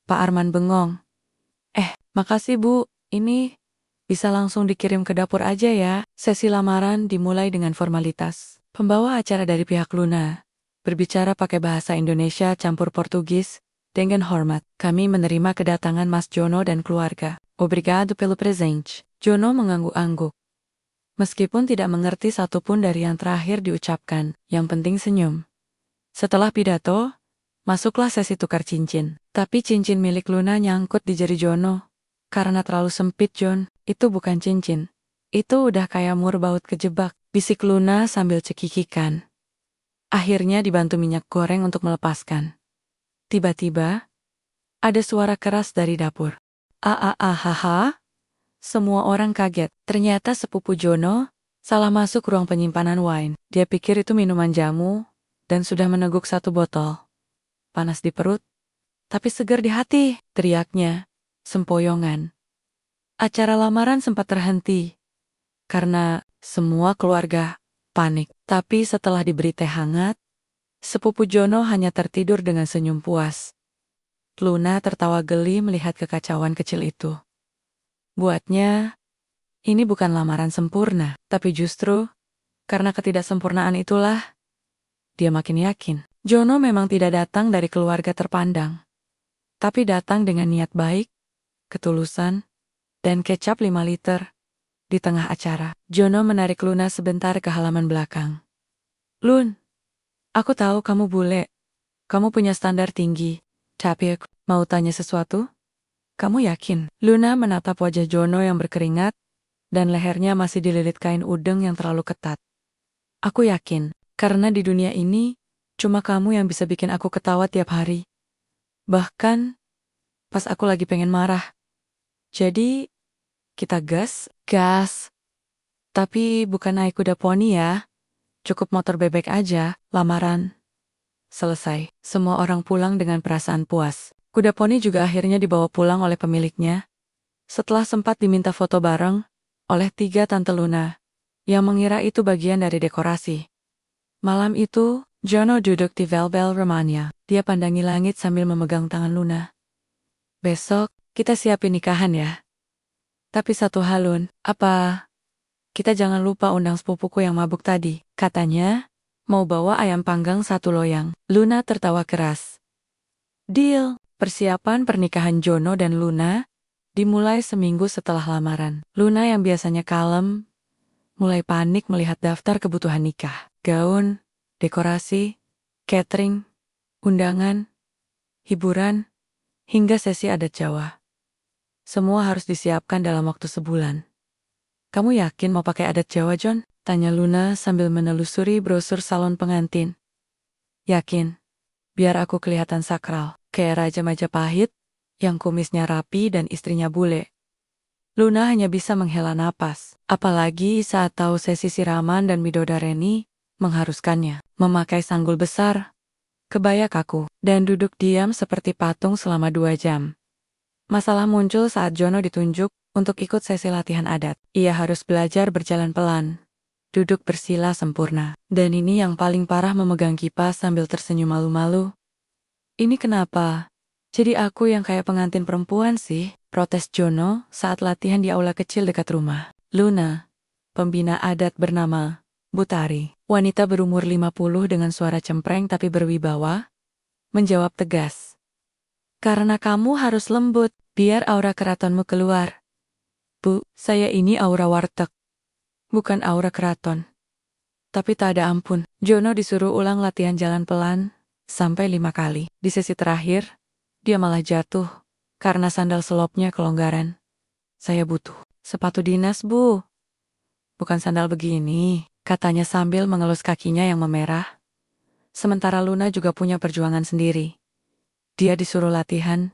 Pak Arman bengong. Makasih Bu, ini bisa langsung dikirim ke dapur aja ya. Sesi lamaran dimulai dengan formalitas. Pembawa acara dari pihak Luna berbicara pakai bahasa Indonesia campur Portugis. Dengan hormat, kami menerima kedatangan Mas Jono dan keluarga. Obrigado pelo presente. Jono mengangguk-angguk. Meskipun tidak mengerti satupun dari yang terakhir diucapkan, yang penting senyum. Setelah pidato, masuklah sesi tukar cincin. Tapi cincin milik Luna nyangkut di jari Jono. Karena terlalu sempit, John. Itu bukan cincin. Itu udah kayak mur baut kejebak, bisik Luna sambil cekikikan. Akhirnya dibantu minyak goreng untuk melepaskan. Tiba-tiba, ada suara keras dari dapur. Hahaha. Semua orang kaget. Ternyata sepupu Jono salah masuk ruang penyimpanan wine. Dia pikir itu minuman jamu dan sudah meneguk satu botol. Panas di perut, tapi segar di hati, teriaknya. Sempoyongan. Acara lamaran sempat terhenti karena semua keluarga panik. Tapi setelah diberi teh hangat, sepupu Jono hanya tertidur dengan senyum puas. Luna tertawa geli melihat kekacauan kecil itu. Buatnya, ini bukan lamaran sempurna, tapi justru karena ketidaksempurnaan itulah dia makin yakin. Jono memang tidak datang dari keluarga terpandang, tapi datang dengan niat baik, ketulusan, dan kecap 5 liter. Di tengah acara, Jono menarik Luna sebentar ke halaman belakang. Lun, aku tahu kamu bule. Kamu punya standar tinggi. Tapi aku mau tanya sesuatu? Kamu yakin? Luna menatap wajah Jono yang berkeringat, dan lehernya masih dililit kain udeng yang terlalu ketat. Aku yakin, karena di dunia ini, cuma kamu yang bisa bikin aku ketawa tiap hari. Bahkan, pas aku lagi pengen marah. Jadi, kita gas. Tapi bukan naik kuda poni ya. Cukup motor bebek aja, lamaran. Selesai. Semua orang pulang dengan perasaan puas. Kuda poni juga akhirnya dibawa pulang oleh pemiliknya. Setelah sempat diminta foto bareng oleh 3 tante Luna, yang mengira itu bagian dari dekorasi. Malam itu, Jono duduk di Velbel Romania. Dia pandangi langit sambil memegang tangan Luna. Besok, kita siapin nikahan ya. Tapi satu hal, Lun, kita jangan lupa undang sepupuku yang mabuk tadi. Katanya, mau bawa ayam panggang 1 loyang. Luna tertawa keras. Deal. Persiapan pernikahan Jono dan Luna dimulai seminggu setelah lamaran. Luna yang biasanya kalem, mulai panik melihat daftar kebutuhan nikah. Gaun, dekorasi, catering, undangan, hiburan, hingga sesi adat Jawa. Semua harus disiapkan dalam waktu sebulan. Kamu yakin mau pakai adat Jawa, John? Tanya Luna sambil menelusuri brosur salon pengantin. Yakin. Biar aku kelihatan sakral, kayak Raja Majapahit, yang kumisnya rapi dan istrinya bule. Luna hanya bisa menghela napas, apalagi saat tahu sesi siraman dan midodareni mengharuskannya memakai sanggul besar, kebaya kaku, dan duduk diam seperti patung selama 2 jam. Masalah muncul saat Jono ditunjuk untuk ikut sesi latihan adat. Ia harus belajar berjalan pelan, duduk bersila sempurna. Dan ini yang paling parah, memegang kipas sambil tersenyum malu-malu. Ini kenapa? Jadi aku yang kayak pengantin perempuan sih, protes Jono saat latihan di aula kecil dekat rumah. Luna, pembina adat bernama Butari, wanita berumur 50 dengan suara cempreng tapi berwibawa, menjawab tegas. Karena kamu harus lembut, biar aura keratonmu keluar. Bu, saya ini aura warteg, bukan aura keraton. Tapi tak ada ampun, Jono disuruh ulang latihan jalan pelan, sampai 5 kali. Di sesi terakhir, dia malah jatuh, karena sandal selopnya kelonggaran. Saya butuh sepatu dinas, Bu. Bukan sandal begini, katanya sambil mengelus kakinya yang memerah. Sementara Luna juga punya perjuangan sendiri. Dia disuruh latihan,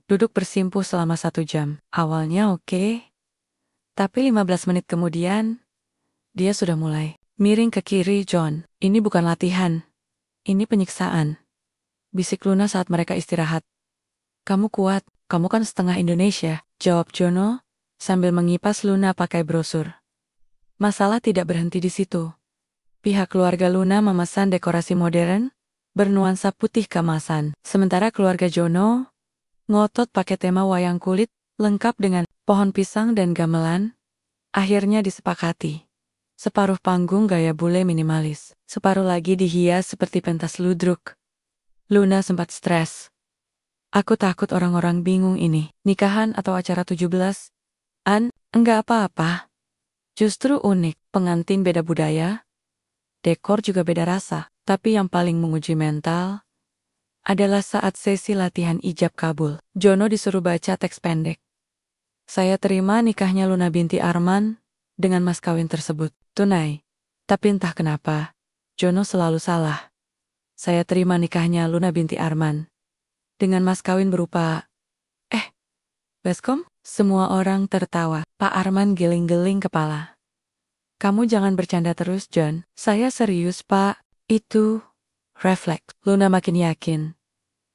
duduk bersimpuh selama 1 jam. Awalnya oke, tapi 15 menit kemudian, dia sudah mulai miring ke kiri. John, ini bukan latihan. Ini penyiksaan, bisik Luna saat mereka istirahat. Kamu kuat, kamu kan setengah Indonesia, jawab Jono, sambil mengipas Luna pakai brosur. Masalah tidak berhenti di situ. Pihak keluarga Luna memesan dekorasi modern, bernuansa putih keemasan. Sementara keluarga Jono ngotot pakai tema wayang kulit, lengkap dengan pohon pisang dan gamelan. Akhirnya disepakati. Separuh panggung gaya bule minimalis, separuh lagi dihias seperti pentas ludruk. Luna sempat stres. Aku takut orang-orang bingung ini, nikahan atau acara 17-an, enggak apa-apa. Justru unik, pengantin beda budaya, dekor juga beda rasa. Tapi yang paling menguji mental adalah saat sesi latihan ijab kabul. Jono disuruh baca teks pendek. Saya terima nikahnya Luna binti Arman dengan mas kawin tersebut. Tunai. Tapi entah kenapa, Jono selalu salah. Saya terima nikahnya Luna binti Arman dengan mas kawin berupa... Baskom? Semua orang tertawa. Pak Arman geling-geling kepala. Kamu jangan bercanda terus, John. Saya serius, Pak. Itu... refleks. Luna makin yakin.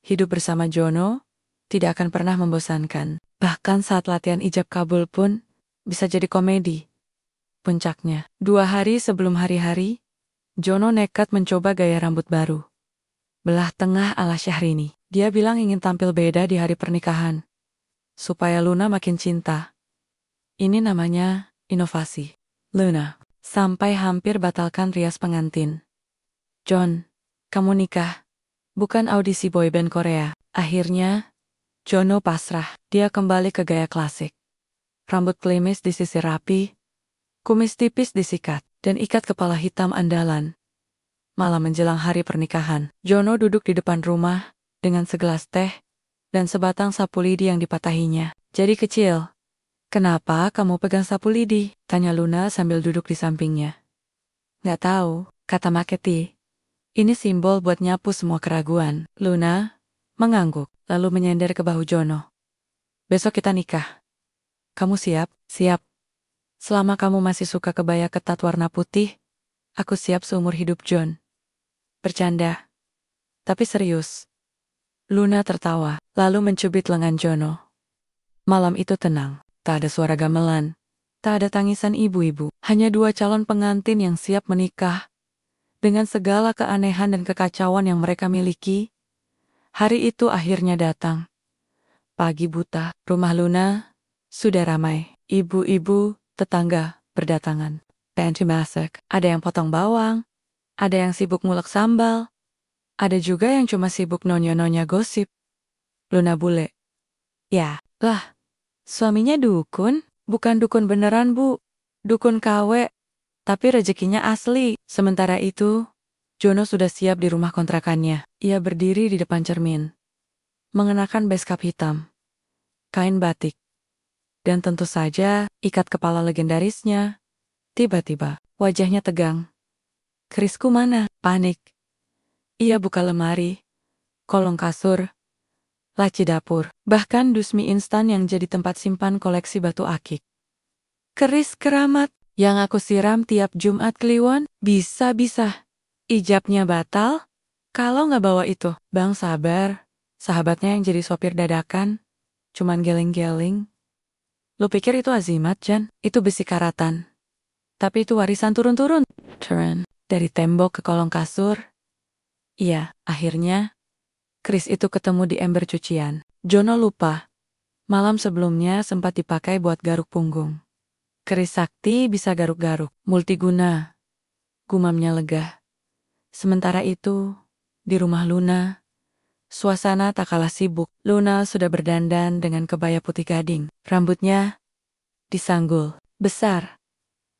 Hidup bersama Jono tidak akan pernah membosankan. Bahkan saat latihan ijab kabul pun bisa jadi komedi. Puncaknya, 2 hari sebelum hari-hari, Jono nekat mencoba gaya rambut baru. Belah tengah ala Syahrini. Dia bilang ingin tampil beda di hari pernikahan. Supaya Luna makin cinta. Ini namanya inovasi. Luna, sampai hampir batalkan rias pengantin. John, kamu nikah. Bukan audisi boyband Korea. Akhirnya, Jono pasrah. Dia kembali ke gaya klasik. Rambut klimis disisir rapi, kumis tipis disikat, dan ikat kepala hitam andalan. Malam menjelang hari pernikahan, Jono duduk di depan rumah dengan segelas teh dan sebatang sapu lidi yang dipatahinya. Jadi kecil. Kenapa kamu pegang sapu lidi? Tanya Luna sambil duduk di sampingnya. Nggak tahu, kata Maketi. Ini simbol buat nyapu semua keraguan. Luna mengangguk, lalu menyender ke bahu Jono. Besok kita nikah. Kamu siap? Siap. Selama kamu masih suka kebaya ketat warna putih, aku siap seumur hidup, John. Bercanda. Tapi serius. Luna tertawa, lalu mencubit lengan Jono. Malam itu tenang, tak ada suara gamelan, tak ada tangisan ibu-ibu, hanya 2 calon pengantin yang siap menikah. Dengan segala keanehan dan kekacauan yang mereka miliki, hari itu akhirnya datang. Pagi buta, rumah Luna sudah ramai. Ibu-ibu, tetangga berdatangan. Pantry masak, ada yang potong bawang, ada yang sibuk ngulek sambal, ada juga yang cuma sibuk nonya-nonya gosip. Luna bule. Ya, lah. Suaminya dukun? Bukan dukun beneran, Bu. Dukun KW. Tapi rezekinya asli. Sementara itu, Jono sudah siap di rumah kontrakannya. Ia berdiri di depan cermin. Mengenakan beskap hitam. Kain batik. Dan tentu saja, ikat kepala legendarisnya. Tiba-tiba, wajahnya tegang. Kerisku mana? Panik. Ia buka lemari, kolong kasur, laci dapur, bahkan dus mie instan yang jadi tempat simpan koleksi batu akik. Keris keramat yang aku siram tiap Jumat Kliwon, bisa-bisa. Ijabnya batal? Kalau nggak bawa itu, Bang sabar. Sahabatnya yang jadi sopir dadakan, cuman geling-geling. Lu pikir itu azimat, Jan? Itu besi karatan. Tapi itu warisan turun-turun. Turun. Dari tembok ke kolong kasur. Iya, akhirnya, keris itu ketemu di ember cucian. Jono lupa. Malam sebelumnya sempat dipakai buat garuk punggung. Keris sakti bisa garuk-garuk, multiguna. Gumamnya lega. Sementara itu, di rumah Luna, suasana tak kalah sibuk. Luna sudah berdandan dengan kebaya putih gading. Rambutnya disanggul, besar,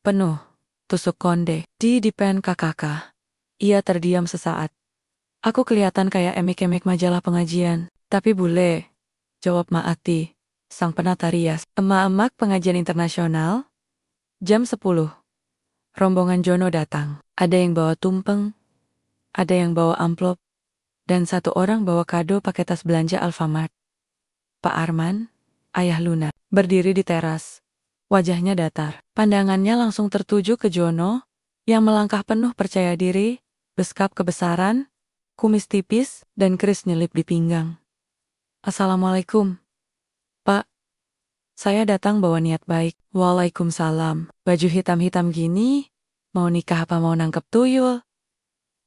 penuh, tusuk konde. Di depan kakak. Ia terdiam sesaat. Aku kelihatan kayak emik-emik majalah pengajian. Tapi bule, jawab Maati, sang penata rias. Emak-emak pengajian internasional? Jam 10. Rombongan Jono datang. Ada yang bawa tumpeng, ada yang bawa amplop, dan 1 orang bawa kado pakai tas belanja Alfamart. Pak Arman, ayah Luna, berdiri di teras. Wajahnya datar. Pandangannya langsung tertuju ke Jono, yang melangkah penuh percaya diri, beskap kebesaran, kumis tipis, dan keris nyelip di pinggang. Assalamualaikum. Pak, saya datang bawa niat baik. Waalaikumsalam. Baju hitam-hitam gini, mau nikah apa mau nangkep tuyul?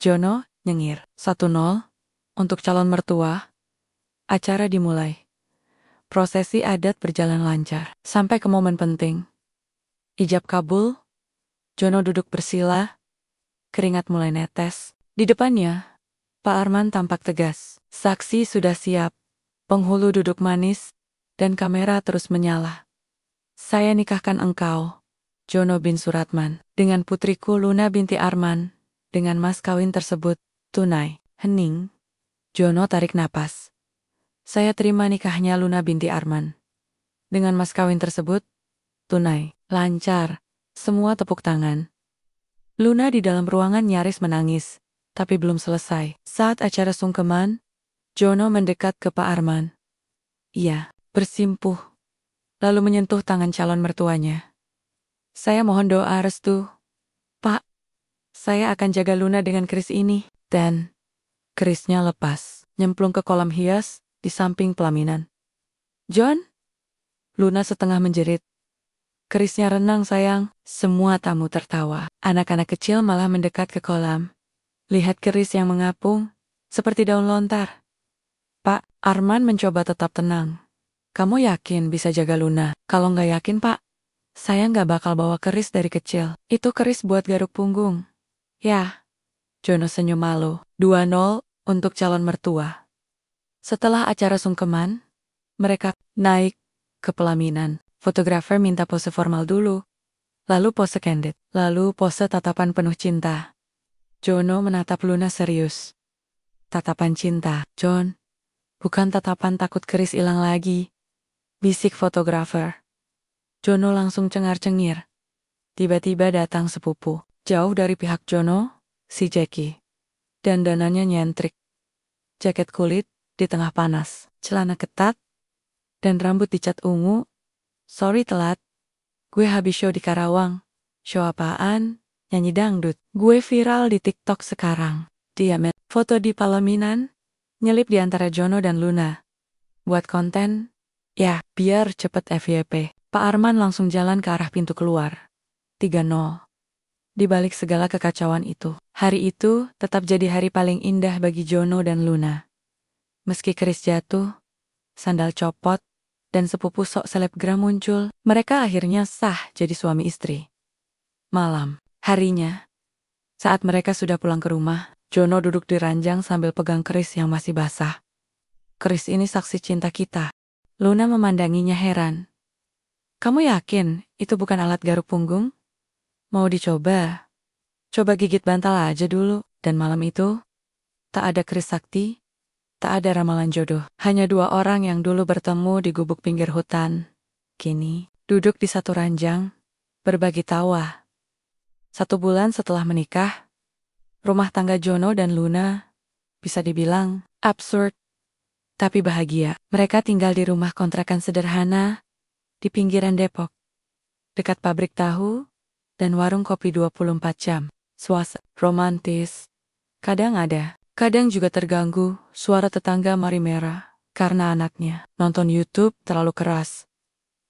Jono nyengir. 1-0, untuk calon mertua. Acara dimulai. Prosesi adat berjalan lancar, sampai ke momen penting. Ijab kabul, Jono duduk bersila, keringat mulai netes. Di depannya, Pak Arman tampak tegas. Saksi sudah siap, penghulu duduk manis, dan kamera terus menyala. Saya nikahkan engkau, Jono bin Suratman, dengan putriku Luna binti Arman, dengan mas kawin tersebut, tunai. Hening. Jono tarik napas. Saya terima nikahnya Luna binti Arman. Dengan mas kawin tersebut, tunai, lancar, semua tepuk tangan. Luna di dalam ruangan nyaris menangis, tapi belum selesai. Saat acara sungkeman, Jono mendekat ke Pak Arman. Ia bersimpuh, lalu menyentuh tangan calon mertuanya. Saya mohon doa restu, Pak. Saya akan jaga Luna dengan keris ini. Dan kerisnya lepas, nyemplung ke kolam hias di samping pelaminan. John? Luna setengah menjerit. Kerisnya renang sayang. Semua tamu tertawa. Anak-anak kecil malah mendekat ke kolam. Lihat keris yang mengapung, seperti daun lontar. Pak Arman mencoba tetap tenang. Kamu yakin bisa jaga Luna? Kalau nggak yakin Pak, saya nggak bakal bawa keris dari kecil. Itu keris buat garuk punggung. Ya. Jono senyum malu. 2-0 untuk calon mertua. Setelah acara sungkeman, mereka naik ke pelaminan. Fotografer minta pose formal dulu, lalu pose candid, lalu pose tatapan penuh cinta. Jono menatap Luna serius. Tatapan cinta, John. Bukan tatapan takut keris hilang lagi. Bisik fotografer. Jono langsung cengar-cengir. Tiba-tiba datang sepupu. Jauh dari pihak Jono, si Jackie. Dandanannya nyentrik. Jaket kulit di tengah panas, celana ketat, dan rambut dicat ungu. Sorry telat. Gue habis show di Karawang. Show apaan? Nyanyi dangdut. Gue viral di TikTok sekarang. Dia foto di pelaminan, nyelip di antara Jono dan Luna. Buat konten, ya, biar cepet FYP. Pak Arman langsung jalan ke arah pintu keluar. 3-0. Di balik segala kekacauan itu, hari itu tetap jadi hari paling indah bagi Jono dan Luna. Meski keris jatuh, sandal copot, dan sepupu sok selebgram muncul, mereka akhirnya sah jadi suami istri. Malam, harinya, saat mereka sudah pulang ke rumah, Jono duduk di ranjang sambil pegang keris yang masih basah. Keris ini saksi cinta kita. Luna memandanginya heran. Kamu yakin itu bukan alat garuk punggung? Mau dicoba? Coba gigit bantal aja dulu. Dan malam itu, tak ada keris sakti, tak ada ramalan jodoh. Hanya 2 orang yang dulu bertemu di gubuk pinggir hutan. Kini, duduk di satu ranjang, berbagi tawa. 1 bulan setelah menikah, rumah tangga Jono dan Luna bisa dibilang absurd, tapi bahagia. Mereka tinggal di rumah kontrakan sederhana di pinggiran Depok, dekat pabrik tahu dan warung kopi 24 jam. Suasana romantis. Kadang ada, kadang juga terganggu suara tetangga mari merah karena anaknya nonton YouTube terlalu keras.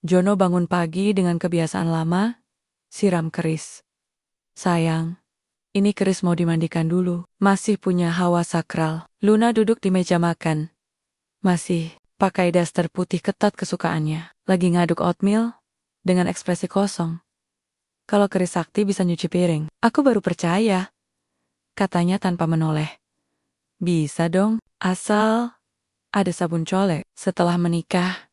Jono bangun pagi dengan kebiasaan lama, siram keris. Sayang, ini keris mau dimandikan dulu. Masih punya hawa sakral. Luna duduk di meja makan. Masih pakai daster putih ketat kesukaannya. Lagi ngaduk oatmeal dengan ekspresi kosong. Kalau keris sakti bisa nyuci piring. Aku baru percaya, katanya tanpa menoleh. Bisa dong, asal ada sabun colek. Setelah menikah,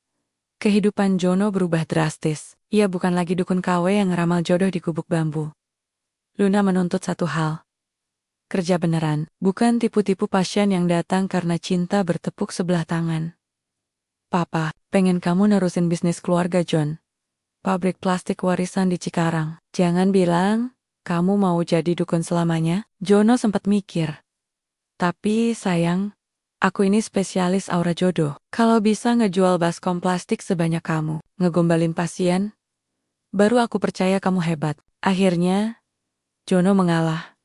kehidupan Jono berubah drastis. Ia bukan lagi dukun KW yang ngeramal jodoh di gubuk bambu. Luna menuntut satu hal. Kerja beneran, bukan tipu-tipu pasien yang datang karena cinta bertepuk sebelah tangan. Papa, pengen kamu nerusin bisnis keluarga John. Pabrik plastik warisan di Cikarang. Jangan bilang, kamu mau jadi dukun selamanya. Jono sempat mikir. Tapi sayang, aku ini spesialis aura jodoh. Kalau bisa ngejual baskom plastik sebanyak kamu, ngegombalin pasien, baru aku percaya kamu hebat. Akhirnya, Jono mengalah.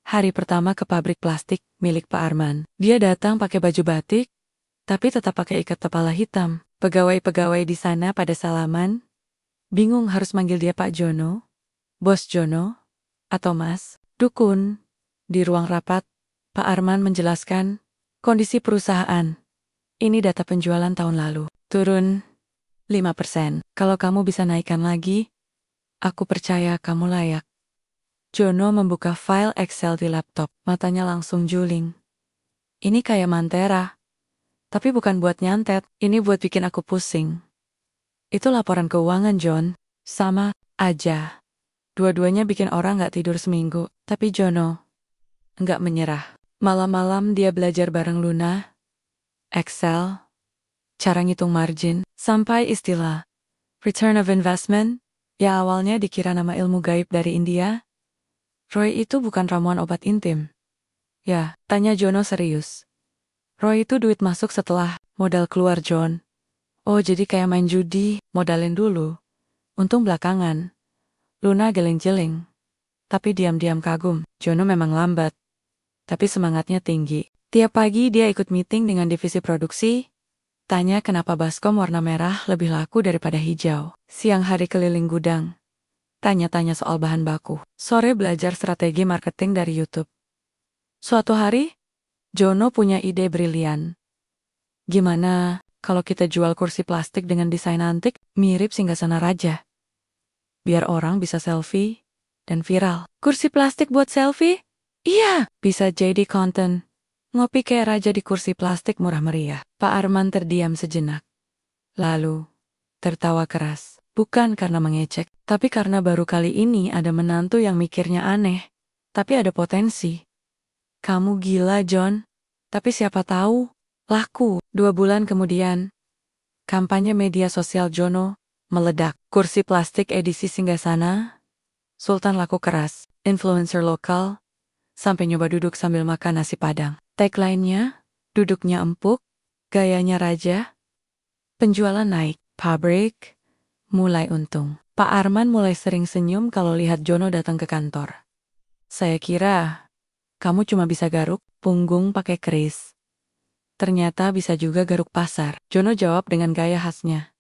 Hari pertama ke pabrik plastik milik Pak Arman. Dia datang pakai baju batik, tapi tetap pakai ikat kepala hitam. Pegawai-pegawai di sana pada salaman, bingung harus manggil dia Pak Jono, Bos Jono, atau Mas Dukun. Di ruang rapat, Pak Arman menjelaskan kondisi perusahaan. Ini data penjualan tahun lalu. Turun 5%. Kalau kamu bisa naikkan lagi, aku percaya kamu layak. Jono membuka file Excel di laptop. Matanya langsung juling. Ini kayak Mantera. Tapi bukan buat nyantet, ini buat bikin aku pusing. Itu laporan keuangan, John. Sama aja. Dua-duanya bikin orang gak tidur seminggu. Tapi Jono nggak menyerah. Malam-malam dia belajar bareng Luna. Excel, cara ngitung margin, sampai istilah Return of investment? Ya awalnya dikira nama ilmu gaib dari India. Roy itu bukan ramuan obat intim. Ya, tanya Jono serius. Roy itu duit masuk setelah modal keluar John. Oh jadi kayak main judi, modalin dulu. Untung belakangan. Luna geleng-geleng. Tapi diam-diam kagum, Jono memang lambat. Tapi semangatnya tinggi. Tiap pagi dia ikut meeting dengan divisi produksi. Tanya kenapa baskom warna merah lebih laku daripada hijau. Siang hari keliling gudang. Tanya-tanya soal bahan baku. Sore belajar strategi marketing dari YouTube. Suatu hari, Jono punya ide brilian. Gimana kalau kita jual kursi plastik dengan desain antik mirip singgasana raja? Biar orang bisa selfie dan viral. Kursi plastik buat selfie? Iya, bisa jadi konten. Ngopi kayak raja di kursi plastik murah meriah. Pak Arman terdiam sejenak. Lalu, tertawa keras. Bukan karena mengecek, tapi karena baru kali ini ada menantu yang mikirnya aneh. Tapi ada potensi. Kamu gila, John. Tapi siapa tahu, laku. 2 bulan kemudian, kampanye media sosial Jono meledak. Kursi plastik edisi singgasana, Sultan laku keras, influencer lokal, sampai nyoba duduk sambil makan nasi padang. Tagline-nya, duduknya empuk, gayanya raja, penjualan naik, pabrik mulai untung. Pak Arman mulai sering senyum kalau lihat Jono datang ke kantor. Saya kira, kamu cuma bisa garuk punggung pakai keris. Ternyata bisa juga garuk pasar. Jono jawab dengan gaya khasnya.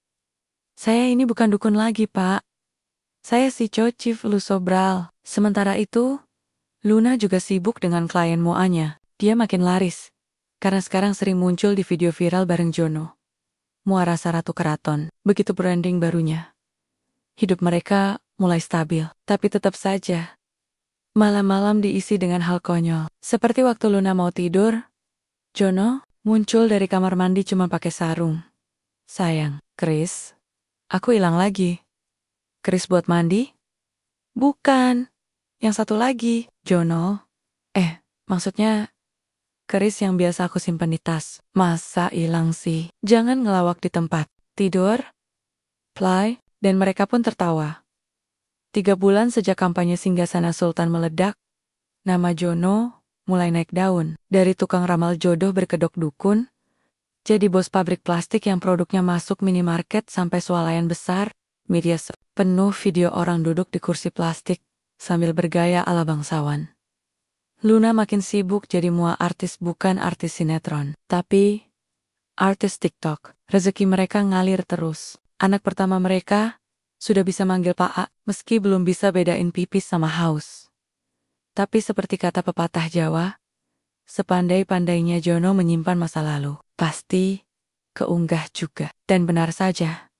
Saya ini bukan dukun lagi, Pak. Saya si Chief Lusobral. Sementara itu, Luna juga sibuk dengan klien Moanya. Dia makin laris. Karena sekarang sering muncul di video viral bareng Jono. Mua rasa Ratu Keraton. Begitu branding barunya. Hidup mereka mulai stabil. Tapi tetap saja, malam-malam diisi dengan hal konyol. Seperti waktu Luna mau tidur, Jono muncul dari kamar mandi cuma pakai sarung. Sayang, Chris, aku hilang lagi. Chris buat mandi? Bukan. Yang satu lagi, Jono. Maksudnya, keris yang biasa aku simpan di tas. Masa hilang sih? Jangan ngelawak di tempat. Tidur, fly, dan mereka pun tertawa. 3 bulan sejak kampanye singgasana Sultan meledak, nama Jono mulai naik daun. Dari tukang ramal jodoh berkedok dukun, jadi bos pabrik plastik yang produknya masuk minimarket sampai swalayan besar, media penuh video orang duduk di kursi plastik sambil bergaya ala bangsawan. Luna makin sibuk jadi mua artis bukan artis sinetron, tapi artis TikTok. Rezeki mereka ngalir terus. Anak pertama mereka sudah bisa manggil Pak A, meski belum bisa bedain pipis sama haus. Tapi seperti kata pepatah Jawa, sepandai-pandainya Jono menyimpan masa lalu, pasti keunggah juga. Dan benar saja,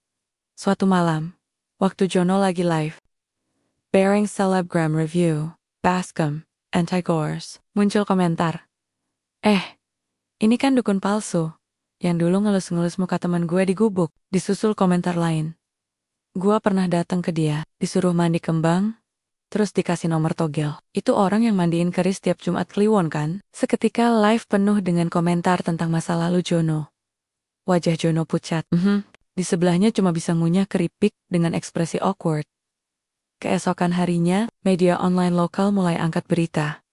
suatu malam, waktu Jono lagi live, bearing Celebgram Review, Bascom, Anti-Gores, muncul komentar. Ini kan dukun palsu. Yang dulu ngelus-ngelus muka teman gue di gubuk. Disusul komentar lain. Gua pernah datang ke dia, disuruh mandi kembang, terus dikasih nomor togel. Itu orang yang mandiin keris tiap Jumat Kliwon kan? Seketika live penuh dengan komentar tentang masa lalu Jono. Wajah Jono pucat. Di sebelahnya cuma bisa ngunyah keripik dengan ekspresi awkward. Keesokan harinya, media online lokal mulai angkat berita.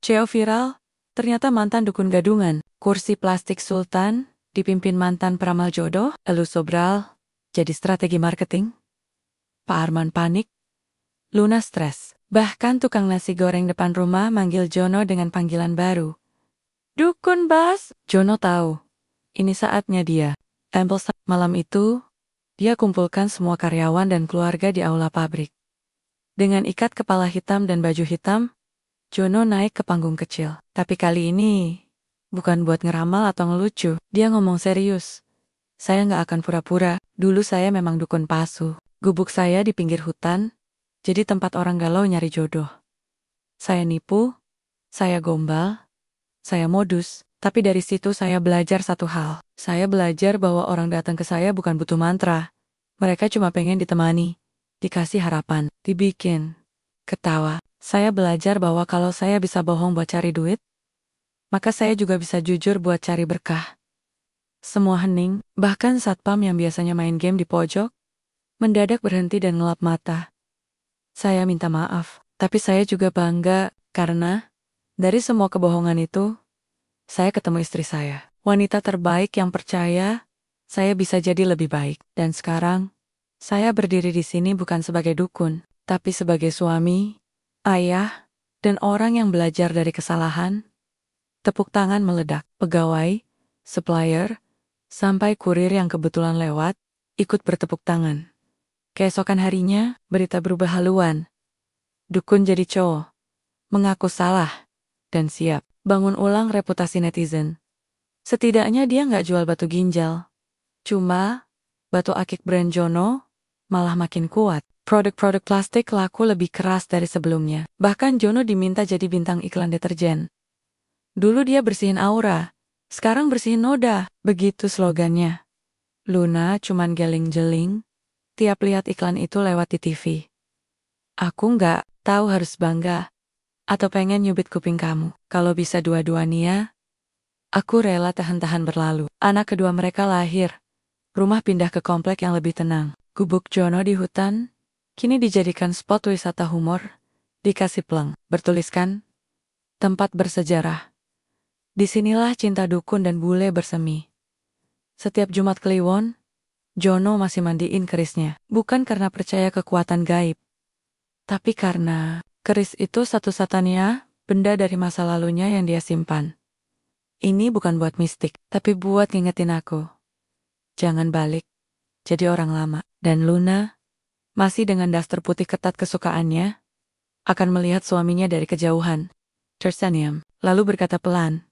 CEO viral, ternyata mantan dukun gadungan. Kursi plastik Sultan, dipimpin mantan peramal jodoh, Elu Sobral, jadi strategi marketing. Pak Arman panik. Luna stres. Bahkan tukang nasi goreng depan rumah manggil Jono dengan panggilan baru. Dukun Bas. Jono tahu. Ini saatnya dia. Malam itu, dia kumpulkan semua karyawan dan keluarga di aula pabrik. Dengan ikat kepala hitam dan baju hitam, Jono naik ke panggung kecil. Tapi kali ini, bukan buat ngeramal atau ngelucu. Dia ngomong serius. Saya nggak akan pura-pura. Dulu saya memang dukun palsu. Gubuk saya di pinggir hutan, jadi tempat orang galau nyari jodoh. Saya nipu, saya gombal, saya modus. Tapi dari situ saya belajar satu hal. Saya belajar bahwa orang datang ke saya bukan butuh mantra. Mereka cuma pengen ditemani, dikasih harapan, dibikin ketawa. Saya belajar bahwa kalau saya bisa bohong buat cari duit, maka saya juga bisa jujur buat cari berkah. Semua hening, bahkan satpam yang biasanya main game di pojok, mendadak berhenti dan ngelap mata. Saya minta maaf, tapi saya juga bangga karena dari semua kebohongan itu, saya ketemu istri saya. Wanita terbaik yang percaya saya bisa jadi lebih baik. Dan sekarang, saya berdiri di sini bukan sebagai dukun, tapi sebagai suami, ayah, dan orang yang belajar dari kesalahan. Tepuk tangan meledak. Pegawai, supplier, sampai kurir yang kebetulan lewat, ikut bertepuk tangan. Keesokan harinya, berita berubah haluan. Dukun jadi cowok, mengaku salah, dan siap bangun ulang reputasi netizen. Setidaknya dia nggak jual batu ginjal. Cuma, batu akik brand Jono malah makin kuat. Produk-produk plastik laku lebih keras dari sebelumnya. Bahkan Jono diminta jadi bintang iklan deterjen. Dulu dia bersihin aura, sekarang bersihin noda. Begitu slogannya. Luna cuman geling-jeling tiap lihat iklan itu lewat di TV. Aku nggak tahu harus bangga atau pengen nyubit kuping kamu. Kalau bisa dua-duanya, aku rela tahan-tahan berlalu. Anak kedua mereka lahir. Rumah pindah ke komplek yang lebih tenang. Gubuk Jono di hutan kini dijadikan spot wisata humor. Dikasih pleng, bertuliskan tempat bersejarah. Disinilah cinta dukun dan bule bersemi. Setiap Jumat Kliwon, Jono masih mandiin kerisnya. Bukan karena percaya kekuatan gaib, tapi karena keris itu satu-satunya benda dari masa lalunya yang dia simpan. Ini bukan buat mistik, tapi buat ngingetin aku. Jangan balik, jadi orang lama. Dan Luna, masih dengan daster putih ketat kesukaannya, akan melihat suaminya dari kejauhan. Tersenyum, lalu berkata pelan.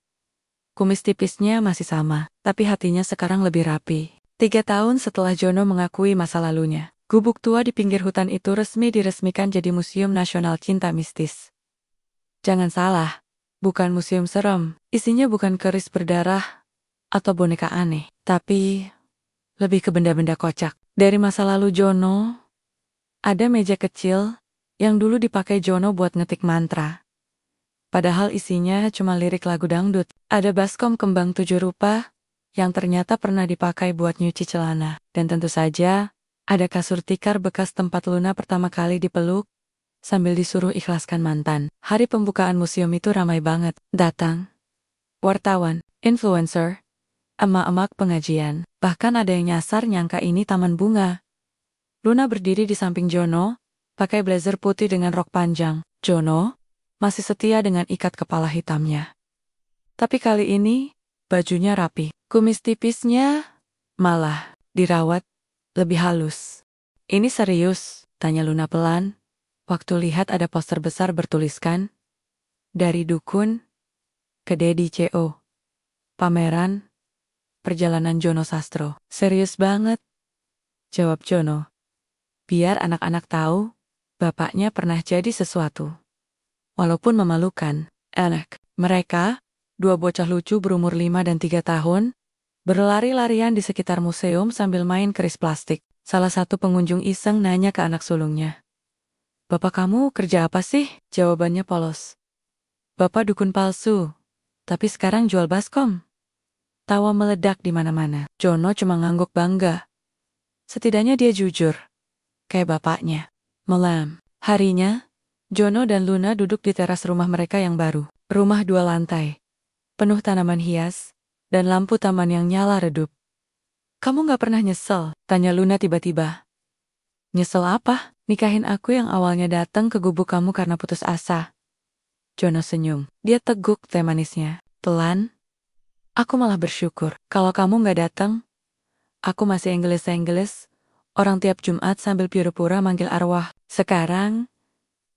Kumis tipisnya masih sama, tapi hatinya sekarang lebih rapi. 3 tahun setelah Jono mengakui masa lalunya, gubuk tua di pinggir hutan itu resmi diresmikan jadi Museum Nasional Cinta Mistis. Jangan salah, bukan museum serem. Isinya bukan keris berdarah atau boneka aneh, tapi lebih ke benda-benda kocak. Dari masa lalu Jono, ada meja kecil yang dulu dipakai Jono buat ngetik mantra. Padahal isinya cuma lirik lagu dangdut. Ada baskom kembang 7 rupa yang ternyata pernah dipakai buat nyuci celana. Dan tentu saja, ada kasur tikar bekas tempat Luna pertama kali dipeluk sambil disuruh ikhlaskan mantan. Hari pembukaan museum itu ramai banget. Datang wartawan, influencer, emak-emak pengajian. Bahkan ada yang nyasar nyangka ini taman bunga. Luna berdiri di samping Jono, pakai blazer putih dengan rok panjang. Jono masih setia dengan ikat kepala hitamnya. Tapi kali ini, bajunya rapi. Kumis tipisnya malah dirawat lebih halus. Ini serius? Tanya Luna pelan, waktu lihat ada poster besar bertuliskan, dari dukun ke Dedi CO. Pameran perjalanan Jono Sastro. Serius banget? Jawab Jono. Biar anak-anak tahu, bapaknya pernah jadi sesuatu. Walaupun memalukan, anak mereka, 2 bocah lucu berumur 5 dan 3 tahun, berlari-larian di sekitar museum sambil main keris plastik. Salah satu pengunjung iseng nanya ke anak sulungnya. Bapak kamu kerja apa sih? Jawabannya polos. Bapak dukun palsu, tapi sekarang jual baskom. Tawa meledak di mana-mana. Jono cuma ngangguk bangga. Setidaknya dia jujur. Kayak bapaknya. Malam harinya, Jono dan Luna duduk di teras rumah mereka yang baru. Rumah 2 lantai, penuh tanaman hias, dan lampu taman yang nyala redup. Kamu gak pernah nyesel? Tanya Luna tiba-tiba. Nyesel apa? Nikahin aku yang awalnya datang ke gubuk kamu karena putus asa. Jono senyum. Dia teguk teh manisnya. Pelan. Aku malah bersyukur. Kalau kamu gak datang, aku masih enggeles-enggeles, orang tiap Jumat sambil pura-pura manggil arwah. Sekarang,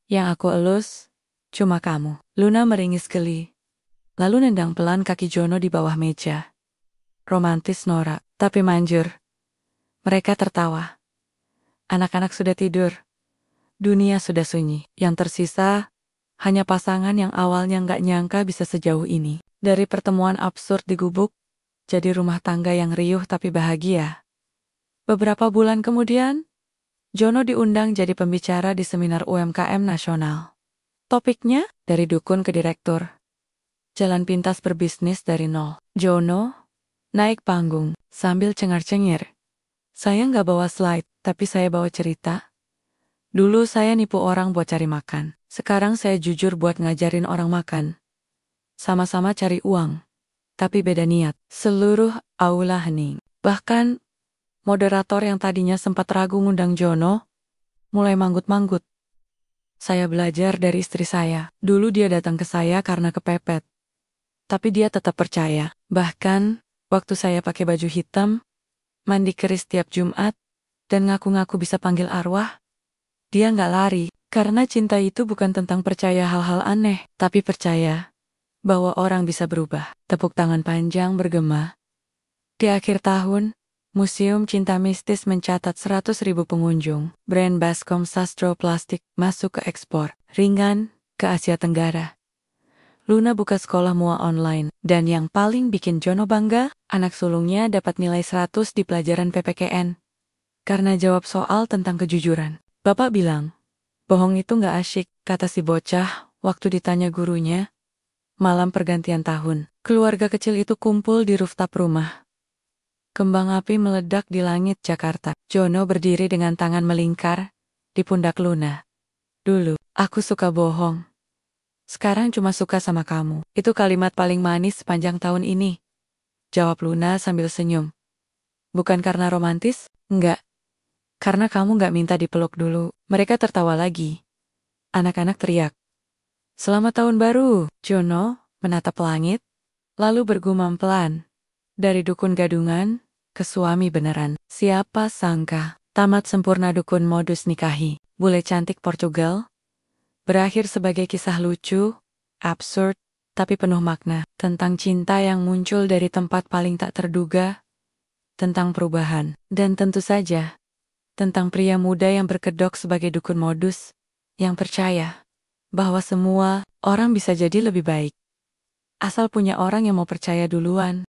yang aku elus, cuma kamu. Luna meringis geli. Lalu nendang pelan kaki Jono di bawah meja. Romantis norak, tapi manjur. Mereka tertawa. Anak-anak sudah tidur. Dunia sudah sunyi. Yang tersisa, hanya pasangan yang awalnya nggak nyangka bisa sejauh ini. Dari pertemuan absurd di gubuk, jadi rumah tangga yang riuh tapi bahagia. Beberapa bulan kemudian, Jono diundang jadi pembicara di seminar UMKM nasional. Topiknya, dari dukun ke direktur. Jalan pintas berbisnis dari nol. Jono naik panggung sambil cengar-cengir. Saya nggak bawa slide, Tapi saya bawa cerita. Dulu saya nipu orang buat cari makan. Sekarang saya jujur buat ngajarin orang makan. Sama-sama cari uang. Tapi beda niat. Seluruh aula hening. Bahkan moderator yang tadinya sempat ragu ngundang Jono, mulai manggut-manggut. Saya belajar dari istri saya. Dulu dia datang ke saya karena kepepet. Tapi dia tetap percaya. Bahkan, waktu saya pakai baju hitam, mandi keris tiap Jumat, dan ngaku-ngaku bisa panggil arwah, dia nggak lari. Karena cinta itu bukan tentang percaya hal-hal aneh, tapi percaya bahwa orang bisa berubah. Tepuk tangan panjang bergema. Di akhir tahun, Museum Cinta Mistis mencatat 100.000 pengunjung. Brand Bascom Sastro Plastik masuk ke ekspor ringan ke Asia Tenggara. Luna buka sekolah mua online. Dan yang paling bikin Jono bangga, anak sulungnya dapat nilai 100 di pelajaran PPKN. Karena jawab soal tentang kejujuran. Bapak bilang, bohong itu nggak asyik, kata si bocah waktu ditanya gurunya. Malam pergantian tahun, keluarga kecil itu kumpul di rooftop rumah. Kembang api meledak di langit Jakarta. Jono berdiri dengan tangan melingkar di pundak Luna. Dulu, aku suka bohong. Sekarang cuma suka sama kamu. Itu kalimat paling manis sepanjang tahun ini. Jawab Luna sambil senyum. Bukan karena romantis? Enggak. Karena kamu nggak minta dipeluk dulu. Mereka tertawa lagi. Anak-anak teriak. Selamat tahun baru. Jono menatap langit, lalu bergumam pelan. Dari dukun gadungan ke suami beneran. Siapa sangka, tamat sempurna dukun modus nikahi. Bule cantik Portugal berakhir sebagai kisah lucu, absurd, tapi penuh makna. Tentang cinta yang muncul dari tempat paling tak terduga. Tentang perubahan. Dan tentu saja, tentang pria muda yang berkedok sebagai dukun modus, yang percaya bahwa semua orang bisa jadi lebih baik. Asal punya orang yang mau percaya duluan.